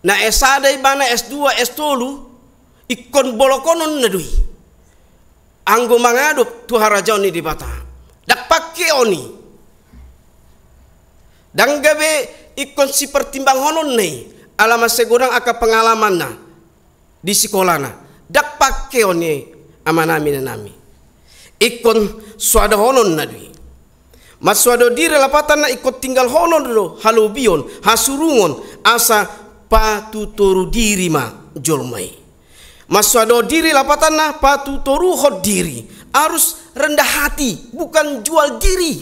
Na S1 ibana S2 S3 ikon bolokonon nadui. Anggo mangadop tuharajaw ni di bata. Dak pakai oni. Dan gabe ikon si pertimbang honon nih. Alama segorang aka pengalaman na di sekolah na. Dak pakai oni amanami na nami. Ikon suada honon nadui. Maswado diri lapatan na ikon tinggal honon do halubion hasurungon asa patutoru diri ma jolmai. Maswado diri lapatan na patutoru hod diri. Harus rendah hati, bukan jual diri.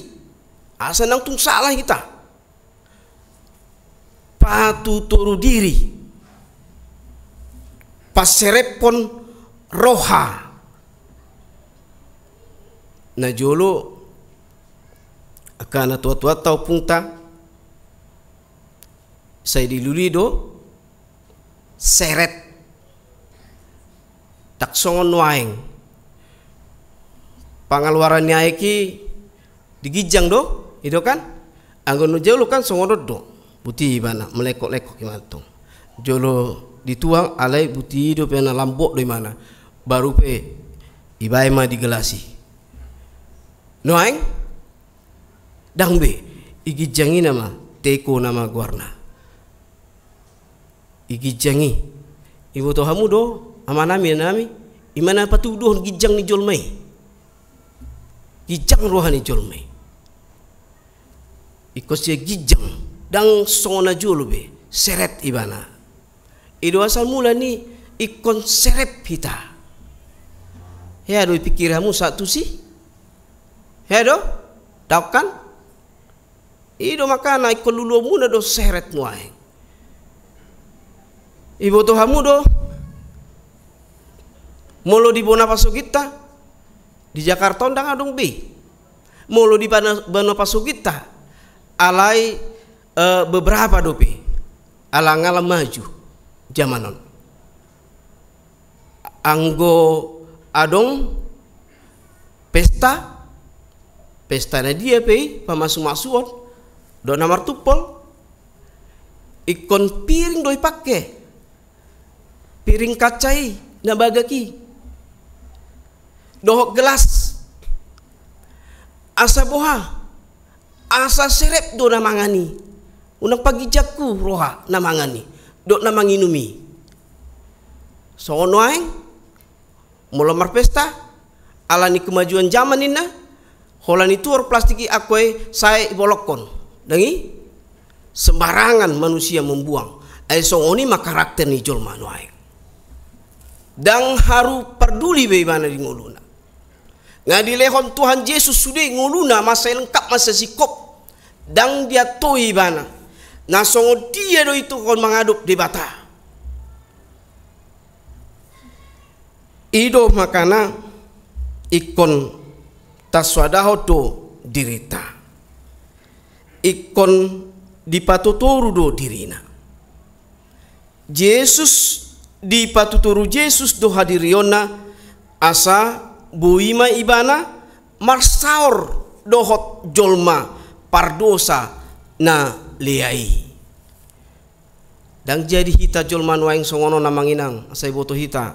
Asa nangtung salah kita. Patutoru diri. Paserepon roha. Na jolo akana tua-tua tau punta saya dilulido seret tak songon waeng pangaluarannya iki digijang do itu kan anggon jolo kan songon do putih bana melekok-lekok gimana tuh jolo dituang alai putih do pena lambok do mana baru pe ibai ma digelasi noaeng dangbe igijangi nama teko nama guarna igijangi ibu tohamu do amanami nami imana patuduh gijang ni jolmai gijang rohani jolmai ikosya gijang dang songona jolbe seret ibana ido asal mula ni ikon seret kita ya do pikiramu satu sih ya do tahu kan ido makana ikon lulu muna do seret muaeng ibu tohamu do molo di Bonapaso kita di Jakarta ndang adong B molo di Bonapaso kita alai beberapa dope alang-alang maju zamanon anggo adong pesta na dia pe pamasu-masuon do namar tupol ikon piring doi pakke piring kacai na bagaki dohok gelas asa boha asa serep do namangani unang pagijakku roha namangani do namanginumi sono aeng molamar pesta alani kemajuan zaman ina Holan itu or plastiki akwe saya ibolokon. Dengi sembarangan manusia membuang. Ai songoni mah karakter ni jolma nuai. Dang haru peduli bagaimana di nguluna. Ngadilehon Tuhan Yesus sudah nguluna masa lengkap masa sikop. Dang dia toi bana. Nah songo dia do itu kon mengaduk di bata. Ido makana ikon taswadaho do dirita. Ikon dipatuturu do dirina. Yesus dipatuturu Yesus do hadiriona asa buima ibana marsaor dohot jolma pardosa na liai. Dan jadi hita jolma nuaing songono namanginang asai boto hita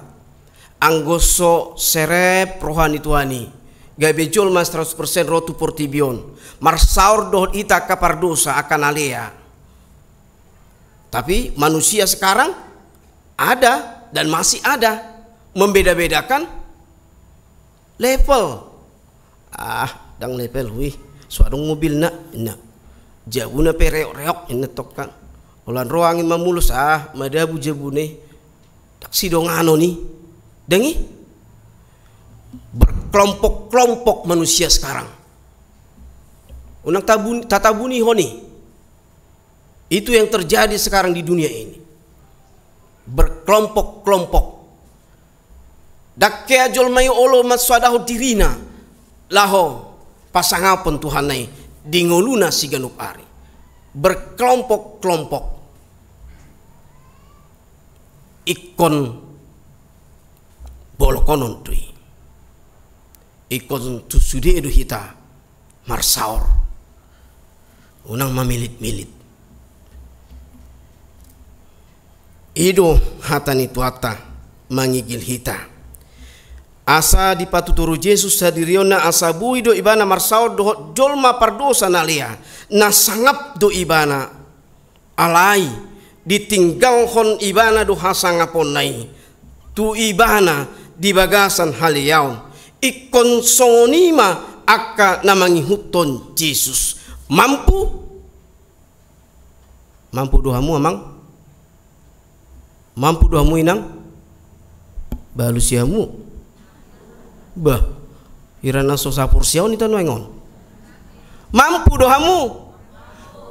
anggoso serep rohani tuani gabe jolma 100% rotu portibion marsaor dohot ita kapardosa akan alea. Tapi manusia sekarang ada dan masih ada membeda-bedakan level. Dang level wih suadong mobil na jauh na pereok-reok ini tokan ulan roangin mamulus madabu jabune tak sidong ano ni dengi berkelompok-kelompok manusia sekarang unang tatabuni honi. Itu yang terjadi sekarang di dunia ini. Berkelompok-kelompok. Dakkea jolmai olo maswadahu dirina laho pasangapon Tuhan nai dingoluna si ganup ari. Berkelompok-kelompok. Ikon bolokonon tui. Ikon tusude edu hita marsaor. Unang mamilit-milit. Ido hatani tuata mangigil hita. Asa dipatuturu Yesus hadiriona asa bui do ibana marsaor do jolma pardosa nalia. Na sangap do ibana alai ditinggal hon ibana do hasangapon nai. Tu ibana di bagasan haliaun. Ikon songonima akka namangihuton Yesus. Mampu doamu amang? Mampu doamu inang? Balusiamu? Bah, irana sosapur siaw ni tanu engon. Mampu doamu?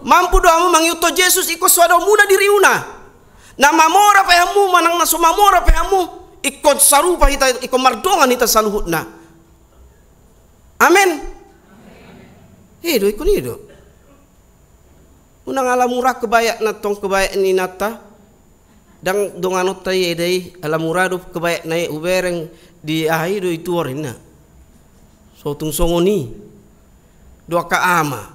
Mampu doamu mangyuto Yesus iko swado muna diriuna. Na mamora pehamu manang naso mamora pehamu ikot sarupa hita iko mardongan hita saluhutna. Amen. Hido ikon hido. Unang alamura kebayak natong kebayak ni nata. Dang donganot tay edai alamurado kebayak nai ubereng di ahido itu orina. Sotung songoni. Doa kaama.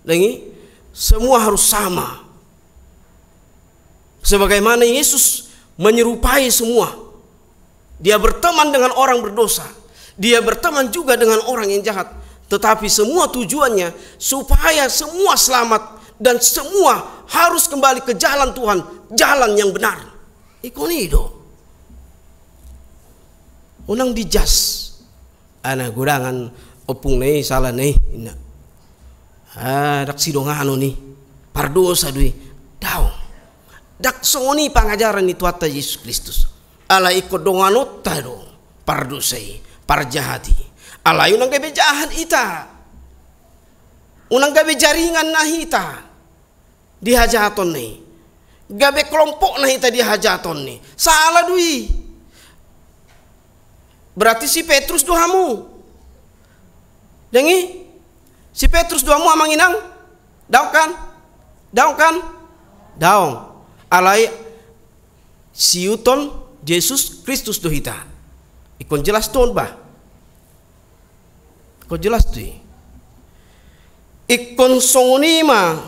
Dengi semua harus sama. Sebagaimana Yesus menyerupai semua. Dia berteman dengan orang berdosa. Dia berteman juga dengan orang yang jahat. Tetapi semua tujuannya supaya semua selamat dan semua harus kembali ke jalan Tuhan, jalan yang benar. Ikonido. Unang dijas. Ana gurangan opung nei salah nei. Dak sidongano ni. Pardosa dui. Daw. Dak songoni pangajaran ni Tuhan Yesus Kristus. Ala ikut donganot tado. Pardosai, parjahati. Ala unang gabe jahat ita. Unang gabe jaringan na hita. Dihajaton ni. Gabe kelompok na hita dihajaton ni. Salah dui. Berarti si Petrus doamu. Dengi? Si Petrus doamu amang inang? Daw kan? Daw kan? Daw. Alai siuton Yesus Kristus do hita. Ikon jelas ton bah. Ikon jelas tu. Ikon songonima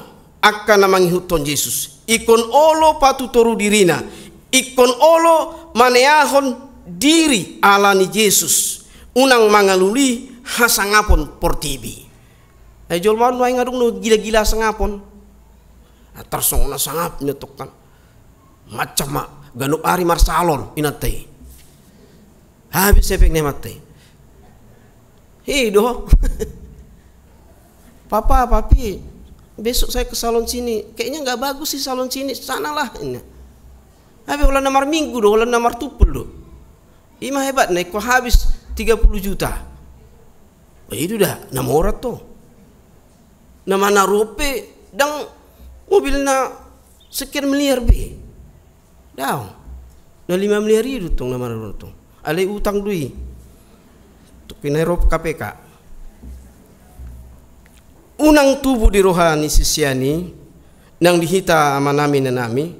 akan namanghuton Yesus. Ikon olo patutoru dirina. Ikon olo maneahon diri alani Yesus. Unang mangaluli hasangapon portibi. Jolman wae ngadung no gila-gila sangapon. Tersong na sangap nyetukan. Macam mak ganuk ari marsalon inatay. Habis efek ne matay. Hido. Papa, papi, besok saya ke salon sini. Kayaknya nggak bagus sih salon sini. Sanalah ini. Tapi ulah namar minggu do, ulah namar tupul do. Ima hebat naik kok habis 30 juta. Itu dah namorat tuh. Nama narupe dang mobilnya sekian miliar be. Dah. Na 5 miliar itu tong nama narupe. Ale utang dui. Tuk pinairop KPK. Unang tubuh di rohani sisiani nang dihita ama nami na nami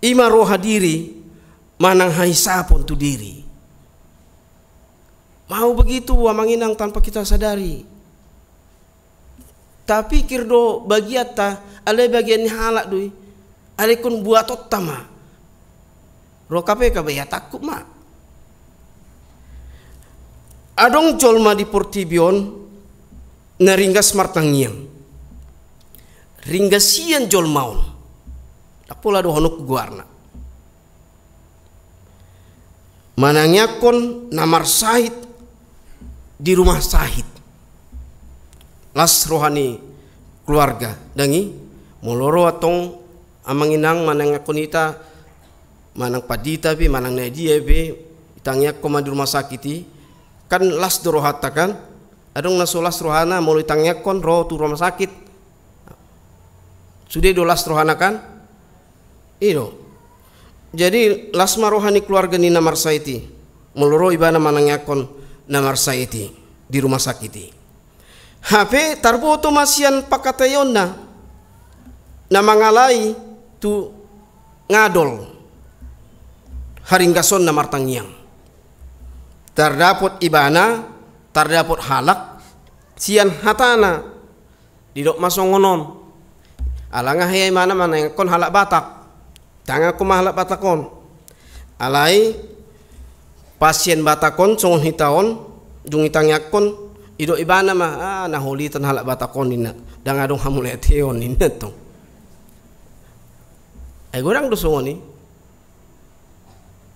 ima roha diri manang haisapon tu diri mau begitu amanginang tanpa kita sadari tapi kirdo bagiata ale bagian ni halak dui ale kun buatot tama ro KPK ya takut ma adong jolma di Portibion na ringgas martangiang ringgasian jol maun tak pula do honok guarna manangyakon namar sahid di rumah sahid las rohani keluarga dangi moloro atong amanginang manangyakon ita manang padita bi manang nadia bi itangyakon di rumah sakiti kan las dorohata kan adong nasolas rohana mau itangyakon roh tu rumah sakit sudah dolas rohana kan iyo jadi lasma rohani keluarga ni namar saiti meloro ibana manangyakon namar saiti di rumah sakiti HP tarbo otomasian pakatayon na mangalai tu ngadol haringgason namar tangyang tardapot ibana tardapot halak sian hatana didok masongonon alanga hayay mana yang kon halak batak tanga ko mahalak batakon alai pasien batakon songon hitaon dung itangyakon idok ibana mah nahulitan halak batakon nina dangadong hamuleteon nina tong ay gorang do songoni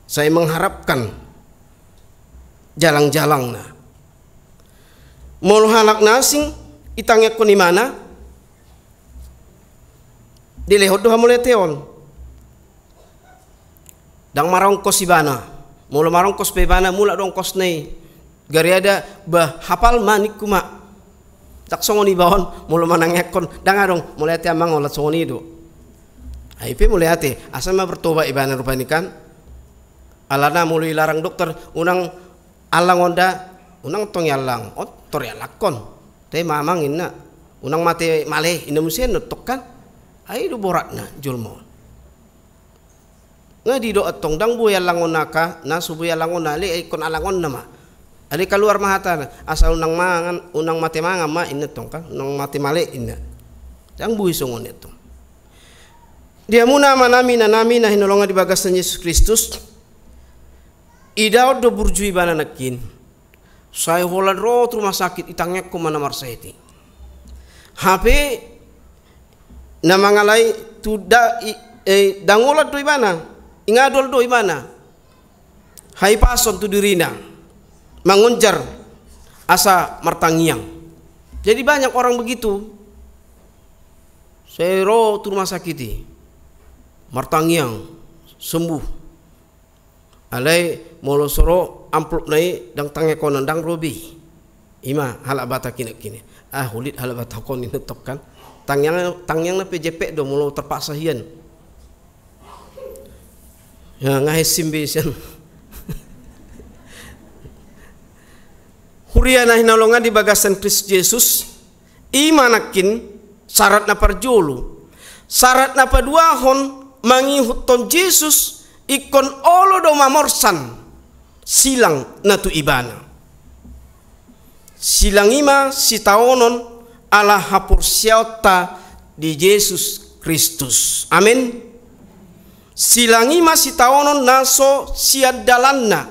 saya mengharapkan jalang-jalang na molo halak nasing itangyak ko ni mana dilehot do hamuleteon dang marong kos ibana molo marong kos bebana mula dong kos nei gari ada bah hafal manik kuma tak songoni bawon molo manangyak kon dang adong mulete amang olat songoni do ai pe mulete asal ma bertobat ibana rupani kan alana mulu ilarang dokter unang alang onda unang tong yalang tor yalakon te mamang inna unang mate male ina musien nutuk kan ai do borat na julmo ngadi do atong dang buya langon naka na subuya langon ali ay kon alangon nama ali keluar mahata asal unang mangan unang mate manga ma inna tong kan unang mate male inna dang buy songon itu dia muna manami na hinolonga di bagasan Yesus Kristus idaw do burjui bana nakin saya holan roh rumah sakit itangnya ko manamar saiti HP namangalai tu dangolat do ibana ingadol do ibana hai pason tu dirina mangunjar asa martangiang jadi banyak orang begitu saya roh tu rumah sakiti martangiang sembuh alai molosoro amplop nai dang tange konan dang robi ima halak bata kini hulit halak bata kon ini tok kan tangyang na PJP do mulo terpaksa hian ya ngahe simbe sian huriana hinalongan di bagasan Kristus Yesus imanakin syarat na parjulu syarat na paduahon mangihuton Yesus ikon olo do mamorsan silang natu ibana silang ima sitaonon ala hapur siauta di Yesus Kristus amin silang ima sitaonon naso siadalanna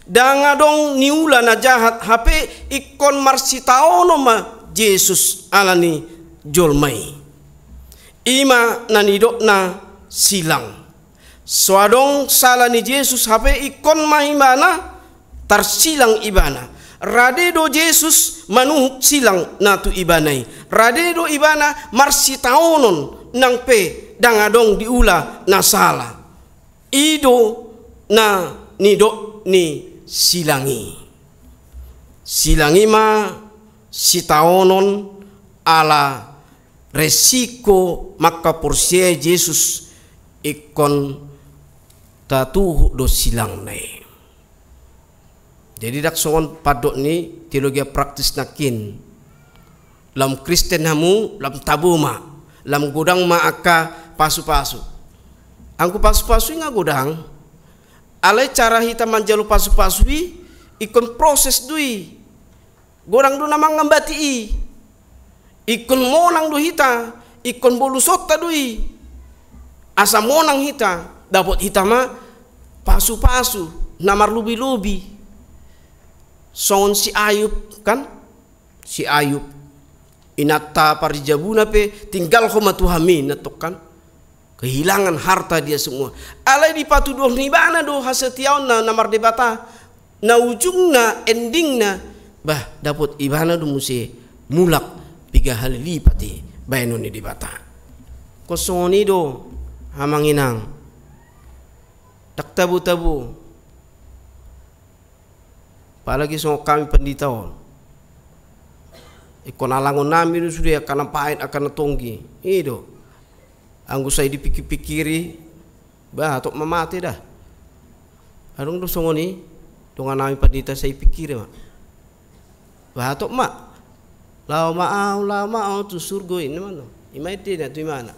dangadong niula na jahat hape ikon marsitaono ma Yesus alani jolmai ima nanidok na silang soadong salah ni Yesus hape ikon mahimana tarsilang ibana rade do Yesus manuhuk silang natu ibanai Radedo ibana marsitaonon nang pe dangadong diula na sala. Ido na nido ni silangi. Silangi ma sitaonon ala resiko maka porsie Yesus ikon tatu do silang nai. Jadi dak songon padok ni teologi praktis nakin. Lam Kristen hamu lam tabuma, lam godang ma aka pasu-pasu. Angku pasu-pasu nga godang. Alai cara hita manjalu pasu-pasui ikon proses dui. Godang do namang ngambati i. Ikon monang do hita, ikon bolu sota dui. Asa monang hita, dapat hita ma pasu-pasu, namar lubi-lubi. Songon si Ayub kan, si Ayub inata parijabuna pe tinggal koma tuhami natok kan, kehilangan harta dia semua. Alai di patuduh nibana do hasetiaon na namar debata, na ujungna endingna bah dapat ibana do musi mulak 3 kali lipati bayano ni debata. Kosongoni do hamanginang tak tabu-tabu. Apalagi soal kami penditao, ikon alangon nami itu sudah akan pahit akan tonggi, itu, anggu saya dipikir-pikiri, bah tok mamati dah, adung tu songoni, dengan nami pendita saya pikir mak, bah tok mak, lama tu surga ini mana, imai tidak tu mana,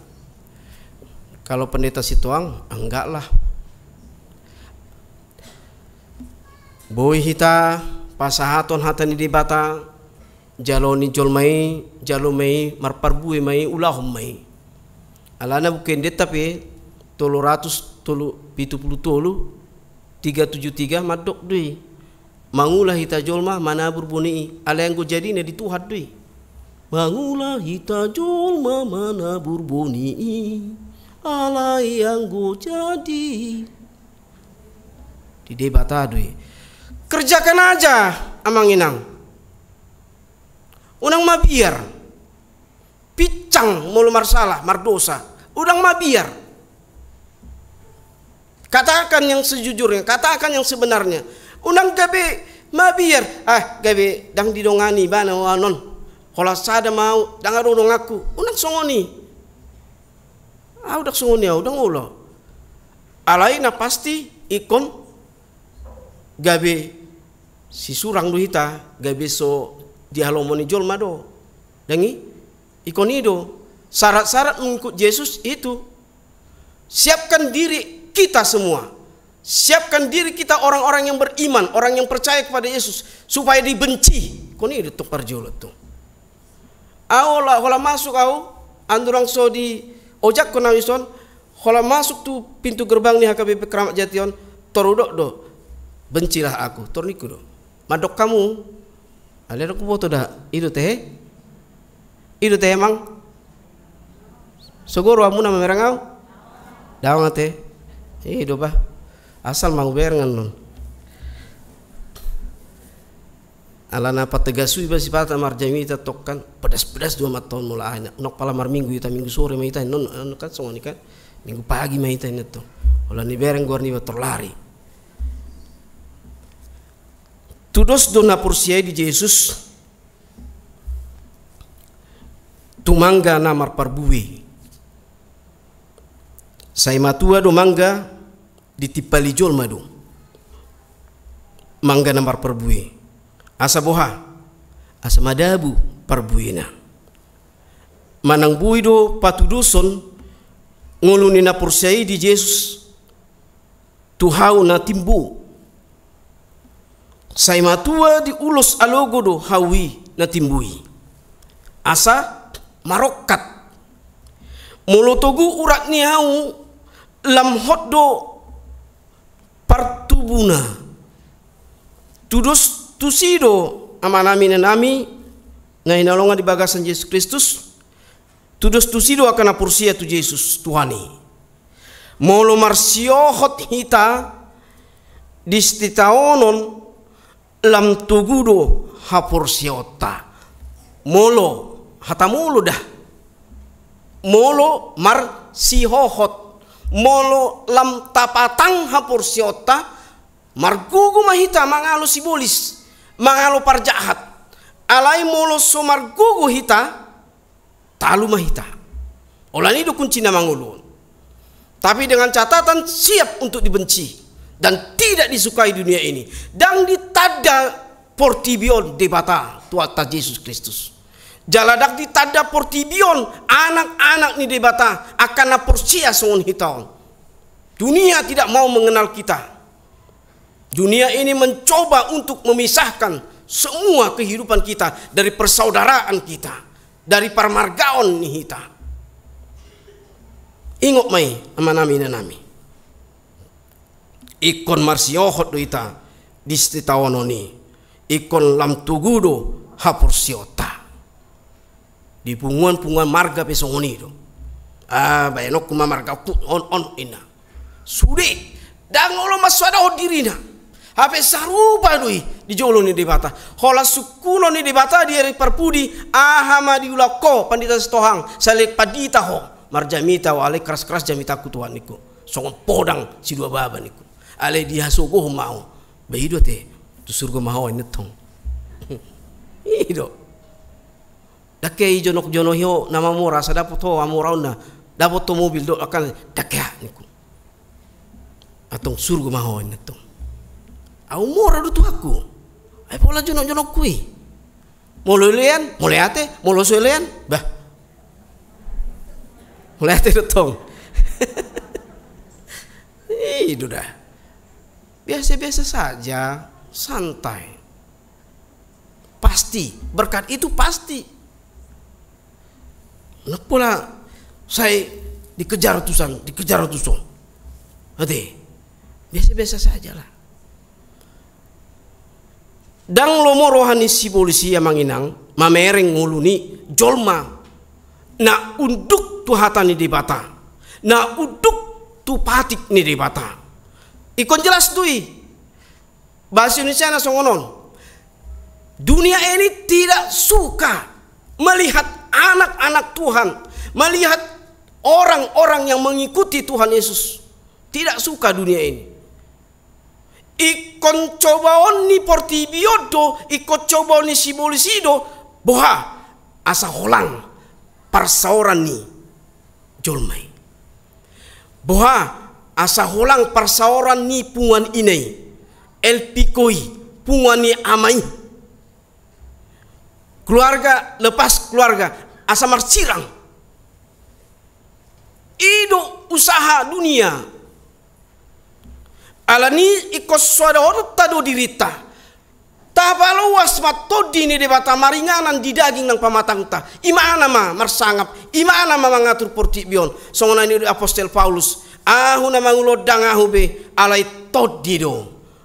kalau pendeta situang, enggak lah. Boy hita pasahaton hatani di bata jaloni jolmai jalomai marparbui mai ulahum mai alana bukan det tapi 373 madok dui mangulah hita jolma mana burbuni ala yang go jadi ne di Tuhan dui mangulah hita jolma mana burbuni ala yang go jadi di debata dui. Kerjakan aja amanginang. Unang mabiar. Picang mulu marsalah, mardosa. Udang mabiar. Katakan yang sejujurnya, katakan yang sebenarnya. Unang gabe mabiar. Gabe dang didongani bana wanon. Kalau sada mau dang arurung aku. Unang songoni. Udak songoni udang ulo. Alaina pasti ikon gabe si surang do hita gabe so dihalomoni jolma do dangi ikonido syarat-syarat mengikut Yesus itu siapkan diri kita semua, siapkan diri kita orang-orang yang beriman, orang yang percaya kepada Yesus supaya dibenci koni itu parjolo tu aola hola masuk au andurang so di ojak konawison hola masuk tu pintu gerbang ni HKBP Keramat Jation torudok do bencilah aku torniku do madok kamu ada aku foto dah itu teh emang sogoro amu nama merangau dawan teh do bah asal mau berengan non alana pategasui basi pata marjami ta tokkan pedas-pedas 2 tahun mulai nok pala mar minggu ita minggu sore mai ta non kan songoni kan minggu pagi mai ta neto ola ni bereng gor ni terlari. Tudos dona porsiai di Yesus tumangga namar parbui sai matua do mangga ditipali jolma do mangga namar parbui asa boha asa madabu parbuina manang bui do patuduson nguluni na porsiai di Yesus tuhau na timbu sai matua di ulos alogo do hawi na timbui asa marokat molotogu urat ni hau lam hotdo partubuna tudos tusido amanami nami na hinalonga di bagasan Yesus Kristus tudos tusido akan apursia tu Yesus Tuhani molo marsiohot hita distitaonon lam tugudo hapor siota molo hatamulu dah. Molo mar si hohot, molo lam tapatang hapur siota, margugu mahita mangalo sibolis, mangalo parjahat. Alai molo so margugu hita, talu mahita. Olani do kunci na mangulun. Tapi dengan catatan siap untuk dibenci dan tidak disukai dunia ini. Dan ditada portibion debata tuata Yesus Kristus. Jaladak ditada portibion anak-anak ni debata akan napursia songon hitaon. Dunia tidak mau mengenal kita. Dunia ini mencoba untuk memisahkan semua kehidupan kita dari persaudaraan kita, dari parmargaon ni hita. Ingok mai amanami nanami. Ikon marsiohot do ita distitawono ni. Ikon lam tugudo hapursiota. Di punguan-punguan marga pesongoni do. Bayanok kuma marga put on ina. Sude dang olo maswada dirina. Hape sarupa doi di jolo ni debata. Hola sukuno ni debata di eri parpudi ahama di ulako pandita stohang salek padita ho. Marjamita wa ale keras-keras jamita ku Tuhan niku. Songon podang si dua baba niku. Ale dia sogo mau. Beido te tu surga mau netong. Ido. Dake jonok jono hio nama mora sa dapat ho amorauna dapat to mobil do akan dake niku. Atong surga mau netong. Au mora do tu aku. Ai pola jonok kui. Molo lean, mole ate, molo solean, bah. Mole ate netong. Itu dah. Biasa-biasa saja, santai. Pasti, berkat itu pasti. Nak pula saya dikejar ratusan. Hati, biasa-biasa sajalah. Dang lomo rohani si polisi yang manginang, mamereng nguluni, jolma, na unduk tu hatani di bata, na unduk tu patik ni di bata. Ikon jelas tui, bahasa Indonesia na songonon. Dunia ini tidak suka melihat anak-anak Tuhan, melihat orang-orang yang mengikuti Tuhan Yesus. Tidak suka dunia ini. Ikon cobaon ni portibiodo, ikon cobaon ni sibolisido, boha asa holang parsauran ni jolmai. Boha asa holang parsauran ni pungan inai, el pikoi pungan ni amai. Keluarga lepas keluarga asa marcirang. Ido usaha dunia. Alani ikos suada orta do dirita. Tabaluas matodi ni debata maringanan di daging ng pamatang ta. Imaana ma marsangap, imaana ma mangatur portibion. Songona ni Apostel Paulus, ahu na mangulod dangahu be alay todi do.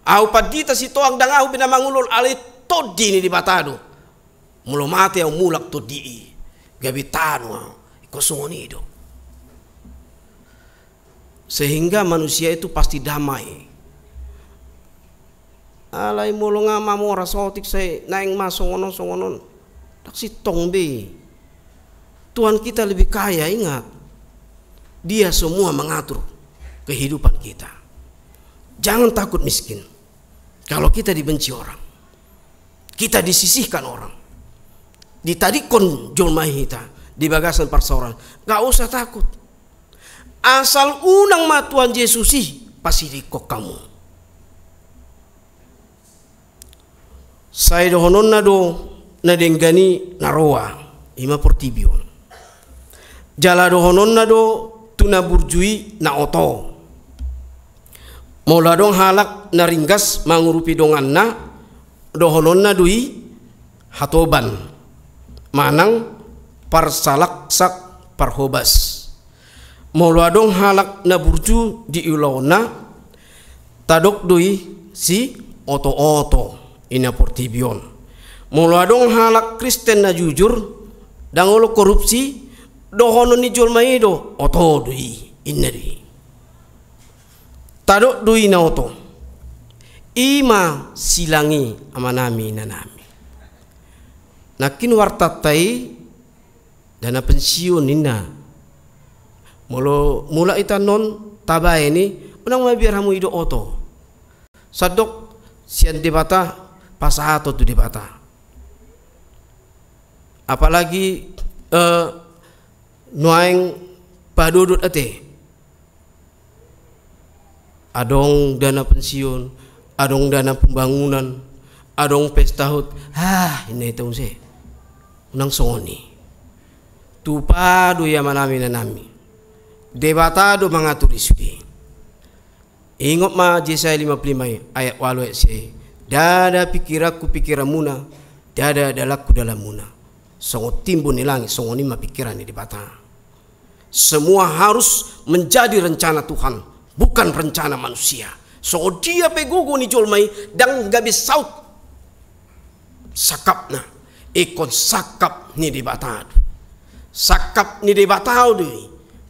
Ahu padita si toang dangahu be na mangulod alay todi ni debatado. Mulo mate au mulak to di gabitano ikosongonido. Sehingga manusia itu pasti damai. Alai mulo nga mamora sotik say naing masongonon tak si tongbe. Tuhan kita lebih kaya, ingat. Dia semua mengatur kehidupan kita. Jangan takut miskin. Kalau kita dibenci orang, kita disisihkan orang, ditadikon jolmai hita di bagasan parsauran, gak usah takut. Asal unang ma Tuhan Yesus pasti dikok kamu. Saya dohonon na do na denggani naroa ima portibion. Jala dohonon na do tuna burjui na oto. Mola dong halak na ringgas mangurupi dongan na dohonon na dui hatoban. Manang parsalaksak parhobas. Mola dong halak na burju di ulona tadok dui si oto-oto. Ina portibion. Mula dong halak Kristen na jujur dangolo korupsi dohono ni jolmaido oto dui ineri. Tadok dui na oto. Ima silangi amanami nanami. Nakin wartatai dana pensiun nina mula ita non tabay ni unang mabiar hamu ido oto sadok sian debata pasahato tu debata apalagi nuaing padudut ate adong dana pensiun, adong dana pembangunan, adong pesta hut ini tahu saya unang songoni tupado ya manami na nami debatado mga turisudi ingot ma Yesaya 55 ayat 8 say dada pikiraku pikiramuna dada dalakku dalamuna songo timbun ni langit songo ni mapikiran ni debata semua harus menjadi rencana Tuhan bukan rencana manusia songo dia pegugu ni jolmai dang gabi saut sakapna ikon sakap ni debatado sakap ni debatado di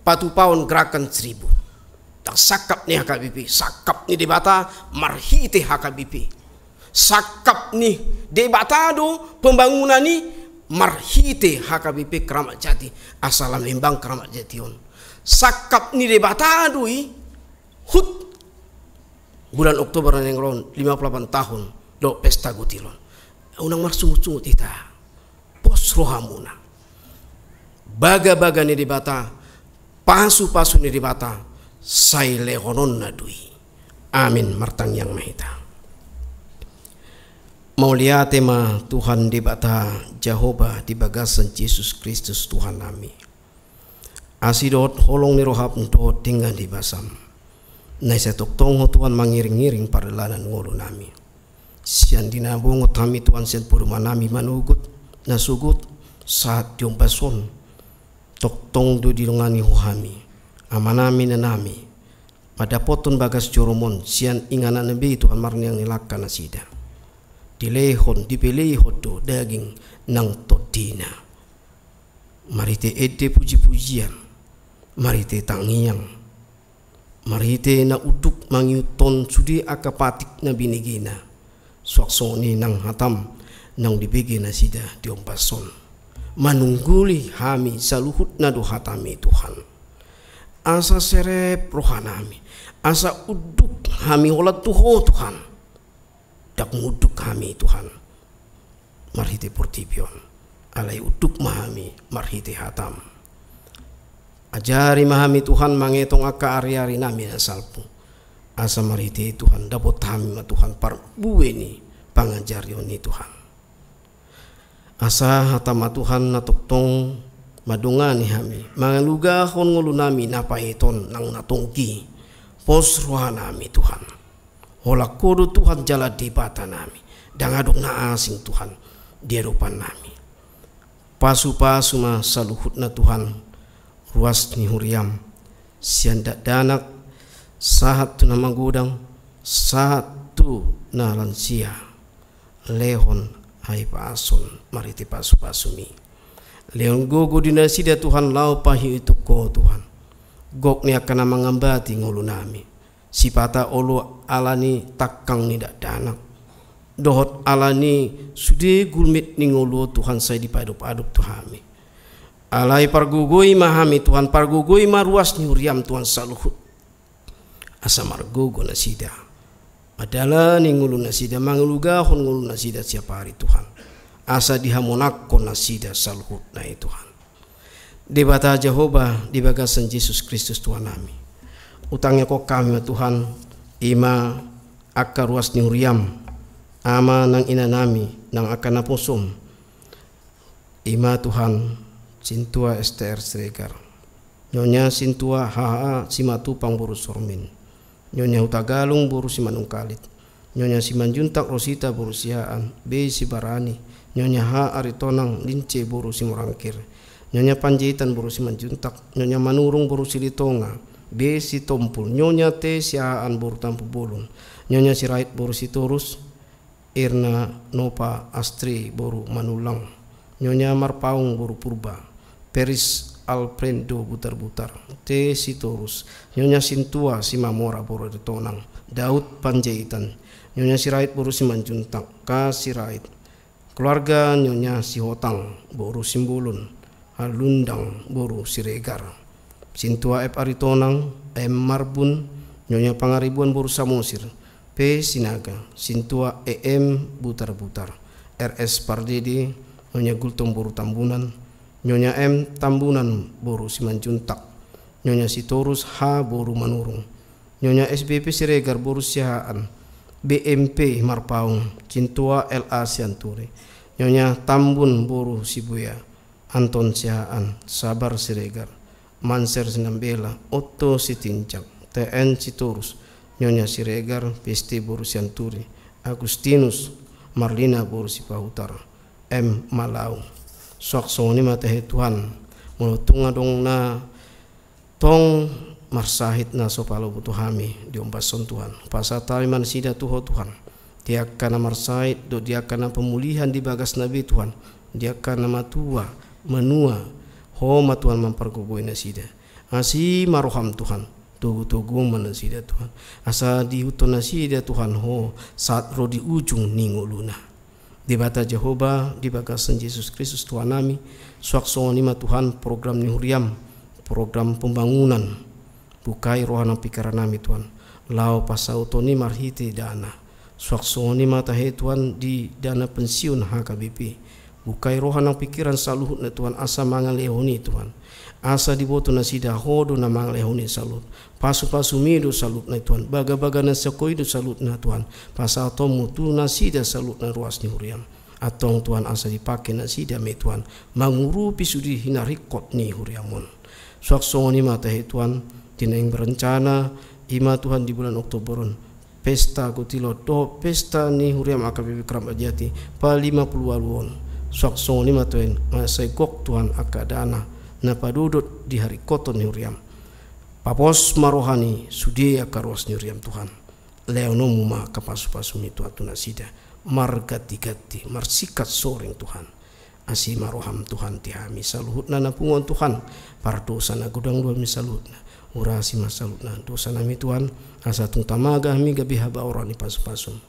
patupaon gerakan 1000 tak sakap ni HKBP sakap ni debata marhite HKBP sakap ni debatado pembangunan ni marhite HKBP Keramat Jati asalam lembang Keramat Jation sakap ni debatado hut bulan Oktober yang ron 58 tahun do pesta gutilon unang marsungut-sungut ita pos rohamuna baga-baga ni debata pasu-pasu ni debata say lehonon na dui amin martang yang mahita maulia tema Tuhan debata Jehovah di bagasan Yesus Kristus Tuhan nami asidot holong ni rohap untuk tinggal di basam na setok tong Tuhan mangiring-ngiring paralanan ngolo nami sian dinabungot kami Tuhan sen puruma nami manugut nasugut saat yung bason toktong do dilungani huhami amanami na nami madapoton bagas joromon sian inganan nabi Tuhan marniang nilaka na sida dilehon dipilihon do daging nang todina marite ede puji-pujian marite tangiang marite na uduk mangyuton sudi akapatik na binigina swaksoni nang hatam nang dibigin na sida diompason manungguli hami saluhut na do hatami Tuhan asa serep rohanami asa uduk hami holat tuho Tuhan dak nguduk kami Tuhan marhite portipion alai uduk mahami marhite hatam ajari mahami Tuhan mangetong aka ari-ari nami na salpu asa marhite Tuhan dapot hami ma Tuhan parbueni pangajarion ni Tuhan asa hatama Tuhan natuktong madungani hami mangaluga hon ngulu nami napaiton nang natungki pos roha nami Tuhan hola kodo Tuhan jala di bata nami dangadok na asing Tuhan di hadapan nami pasu-pasu ma saluhut na Tuhan ruas ni huriam sianda danak sahat tu na magudang sahat tu na lansia lehon hai pasun mariti pasu-pasumi leon gogo dinasida Tuhan lau pahi itu ko Tuhan gok ni akan mangambati ngulu nami sipata olo alani takang ni dak danak dohot alani sude gulmit ni ngulu Tuhan saya dipadup-adup Tuhami alai pargugui mahami Tuhan pargugui maruas ni uriam Tuhan saluhut asa margogo nasida adalah ni ngulu nasida manguluga hon ngulu nasida siapa hari Tuhan asa dihamonakon nasida saluhut na Tuhan debata Jehovah di bagasan Yesus Kristus Tuhan nami utangnya kok kami Tuhan ima akka ruas ni uriam ama nang ina nami nang akan naposum ima Tuhan sintua STR Sregar nyonya sintua haa simatu pangburu sormin nyonya utagalung buru si manungkalit nyonya si manjuntak rosita buru sihaan be si barani nyonya ha aritonang lince buru si morangkir nyonya panjaitan buru si manjuntak nyonya manurung buru si litonga be si tompul nyonya te sihaan buru tampu bolon nyonya si rait buru si torus irna nopa astri buru manulang nyonya marpaung buru purba peris Alprendo butar-butar te si torus nyonya sintua si mamora boro de tonang Daud panjaitan nyonya si rait boro si manjuntak ka si rait keluarga nyonya si hotang boro simbulun halundang boru Siregar. Sintua F Aritonang, M Marbun, Nyonya Pangaribuan boru Samosir, P Sinaga, Sintua EM Butar-Butar, RS Pardede, Nyonya Gultong boru Tambunan, Nyonya M Tambunan boru Simanjuntak, Nyonya Sitorus H boru Manurung, Nyonya SBP Siregar boru Sihaan, BMP Marpaung, Cintua LA Sianturi, Nyonya Tambun boru Sibuya, Anton Sihaan, Sabar Siregar, Manser Sinambela, Otto Sitinjak, TN Sitorus, Nyonya Siregar, PST boru Sianturi, Agustinus Marlina boru Sipahutar, M Malau. Suaksoni matahe Tuhan, menutunga dong na tong marsahit na sopalo butuh hami diombason Tuhan. Pasatari man sida tuho Tuhan. Dia kana marsahit do dia kana pemulihan di bagas nabi Tuhan. Dia kana matua menua ho matuan mempergugoi nasida. Asi maroham Tuhan. Tugu-tugu mana sida Tuhan. Asa dihuton nasida Tuhan ho saat ro di ujung ninguluna. Di bata Jehovah di bagasan Yesus Kristus Tuhan nami. Suaksoni ma Tuhan program nihuriam, program pembangunan. Bukai rohana pikiran nami Tuhan. Lau pasautoni marhiti dana. Suaksoni mata he Tuhan di dana pensiun HKBP. Bukai rohana pikiran saluhut na Tuhan asa mangalehoni Tuhan. Asa diboto na sida hodo na mangalehoni salut. Pasu-pasu mido salut na Tuhan. Baga-baga na sakoido salut na Tuhan. Pasal tomu tu na sida salut na ruas ni huriam. Atong Tuhan asa dipakai na sida me Tuhan. Mangurupi sudi hinarikot ni huriamon. Suaksoni mata he Tuhan. Tina yang berencana ima Tuhan di bulan Oktoberon pesta kutilo do pesta ni huriam AKBP Keramat Jati pa 50 waluon suaksong lima Tuhan masai kok Tuhan akadana na padudut di hari koton ni huriam papos marohani sudia karos ni huriam Tuhan leonomu ma kapasu-pasu mi Tuhan tunasida margati-gati marsikat soreng Tuhan asi maroham Tuhan tihami saluhut na napungon Tuhan pardosa na gudang dua misalut na urasi masalutna dosa nami Tuhan asa tung tamaga mi gabi haba orang ni pasu-pasum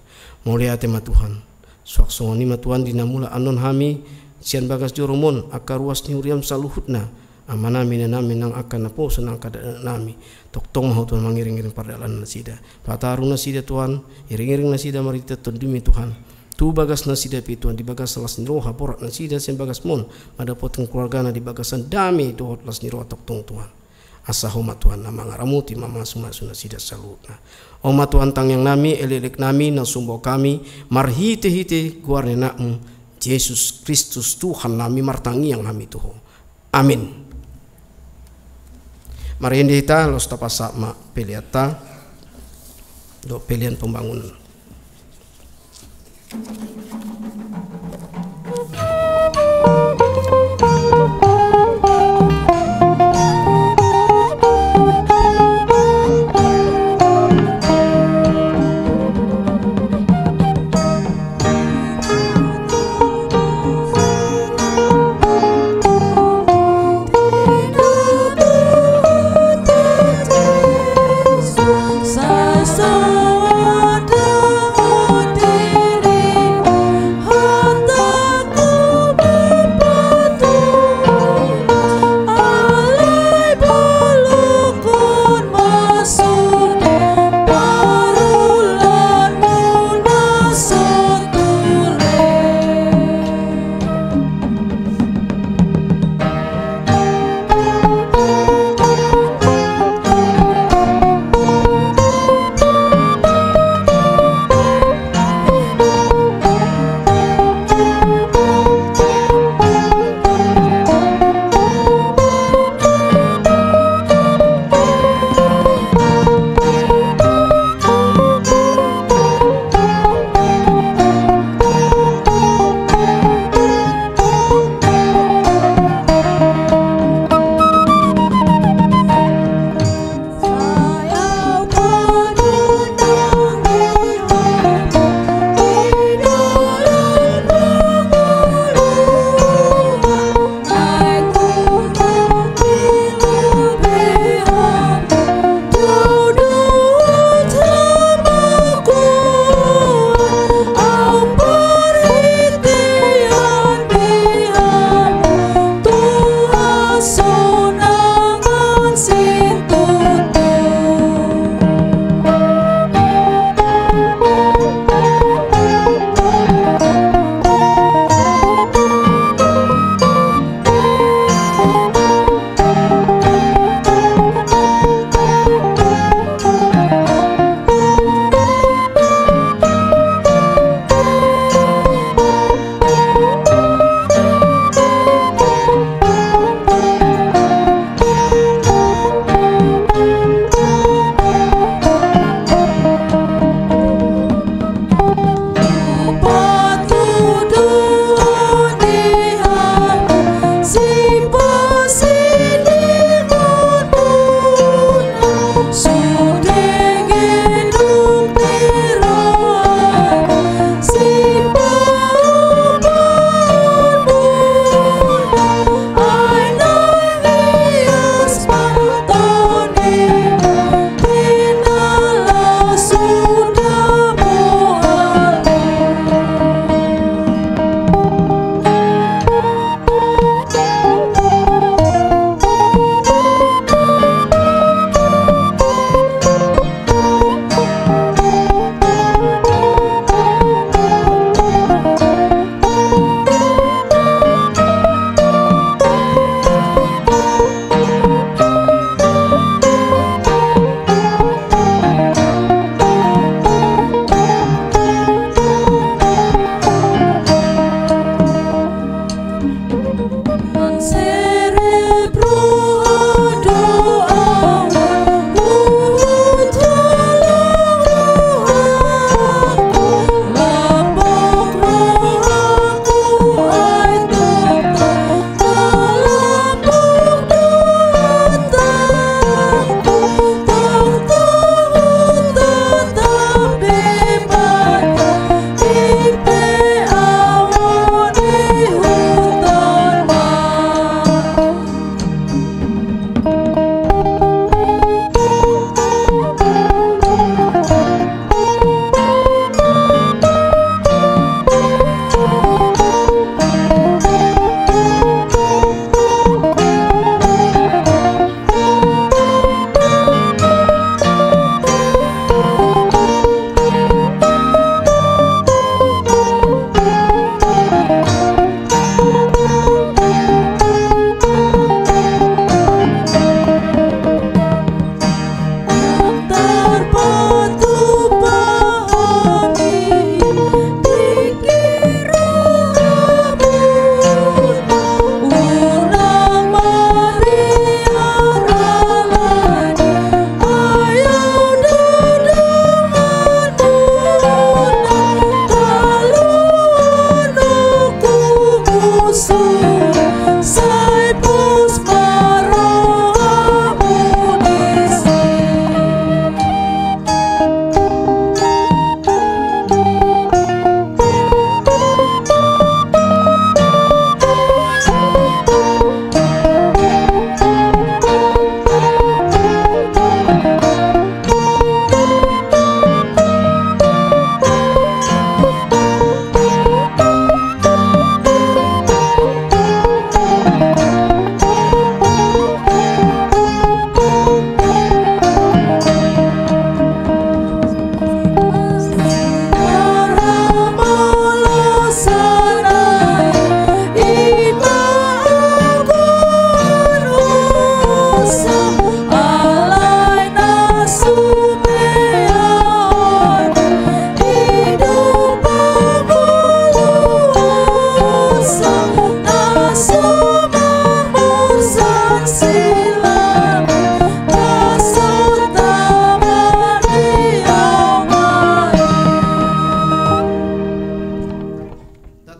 mulia tema Tuhan suaksongoni ma Tuhan dinamula anon hami sian bagas joromon akaruas ni uriam saluhutna amanami na nami nang akan napo senang kada nami toktong mau Tuhan mangiring-iring pardalan nasida pataru nasida Tuhan iring-iring nasida marita tundumi Tuhan tu bagas nasida pi Tuhan di bagas salas ni roha porak nasida sen bagas mon ada potong keluarga na di bagasan dami dohot las ni roha toktong Tuhan asa homa Tuhan nama ngaramuti mama sumasuna sida salutna oma Tuhan tang yang nami elelek nami na sumbo kami marhite-hite guarne nakmu Yesus Kristus Tuhan nami martangi yang nami tuho amin. Mari kita los tapasak ma peliata do pelian pembangunan.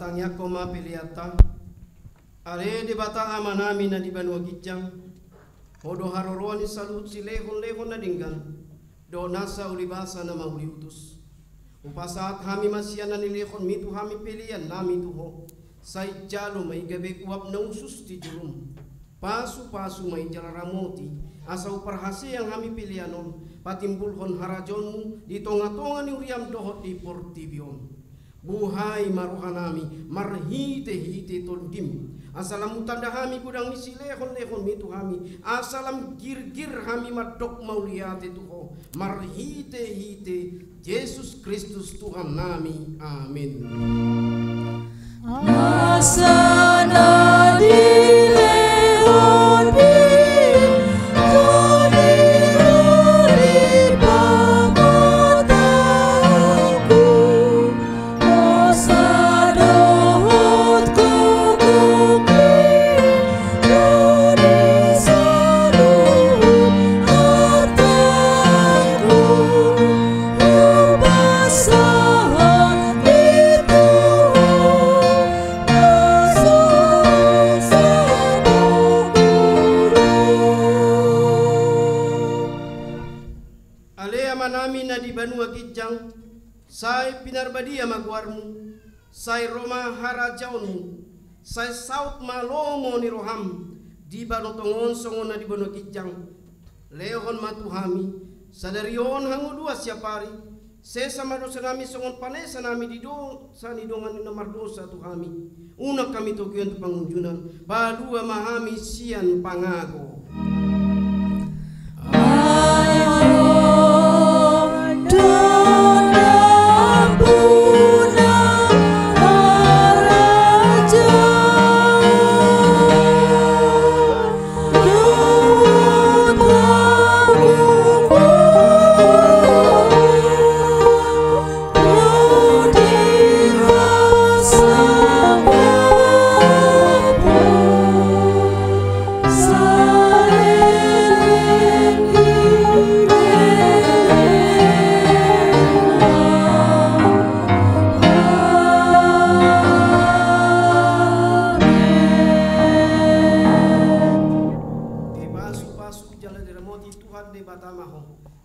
batang yako mapiliata are di batang amanami na di Banua Gijang hodo haroroni salut si lehon na dinggan do nasa ulibasa na mauliutus upasaat hami masiyana ni lehon mitu hami pilihan nami tuho say jalo may gabi kuwap na usus ti julum pasu-pasu may jalaramoti asa uparhasi ang hami pilihanon patimbulhon harajonmu di tonga-tonga ni uriam dohot di portibion buhay maruhanami marhite-hite tondim asalam tanda hami kudang misi lehon mitu hami asalam gir-gir hami madok mauliate tuho marhite-hite Yesus Kristus Tuhan nami amin. Asana dilehon Sai pinarbadia magwarmu, sai Roma harajaunmu, sai saut malomo ni roham, di banotongon songon na di Banua Gijang, lehon matuhami, sadarion hangu dua siapari, sesama dosa nami songon panesa nami di do, sani dongan nomor dosa tuhami, unak kami tokion tu pangunjunan, badua mahami sian pangago.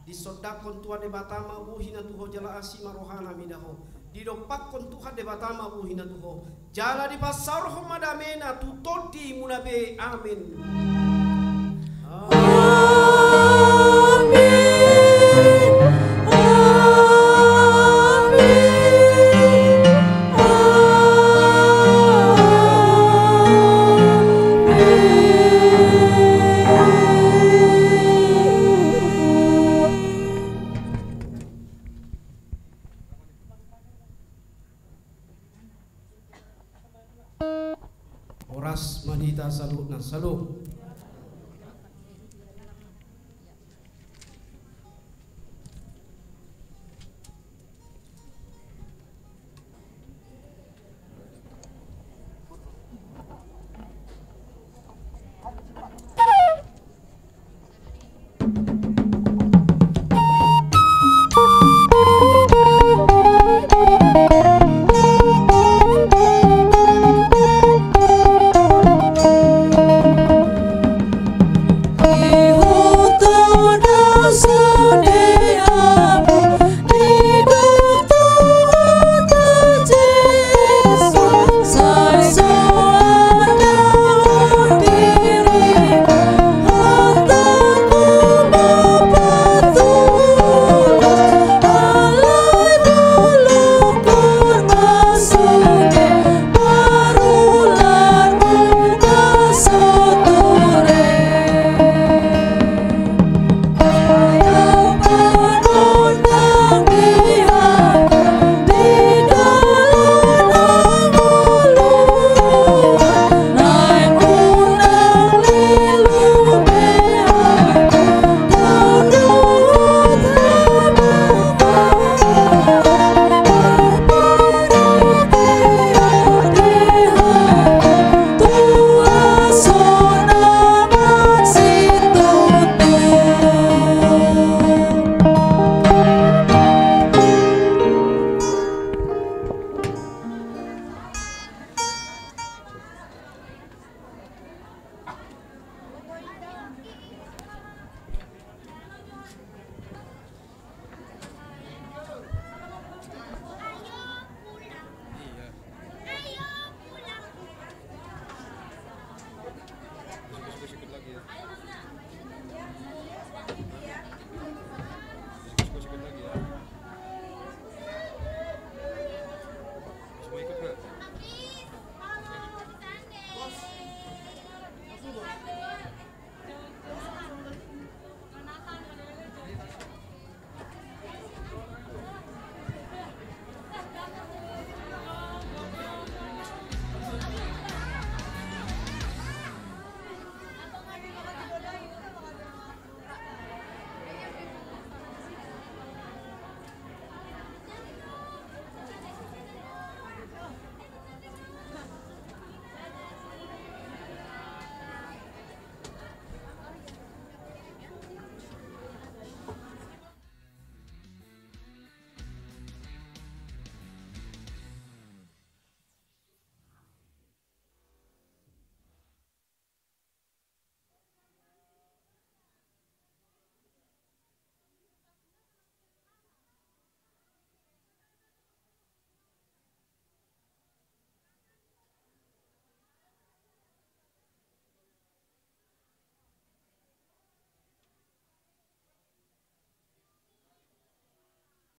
Disodakon Tuhan de batama buhina tuho jala asima rohana midaho didopakon Tuhan de batama buhina tuho jala di pasar homadamena tutoti munabe amin. Oras madita salut na salut.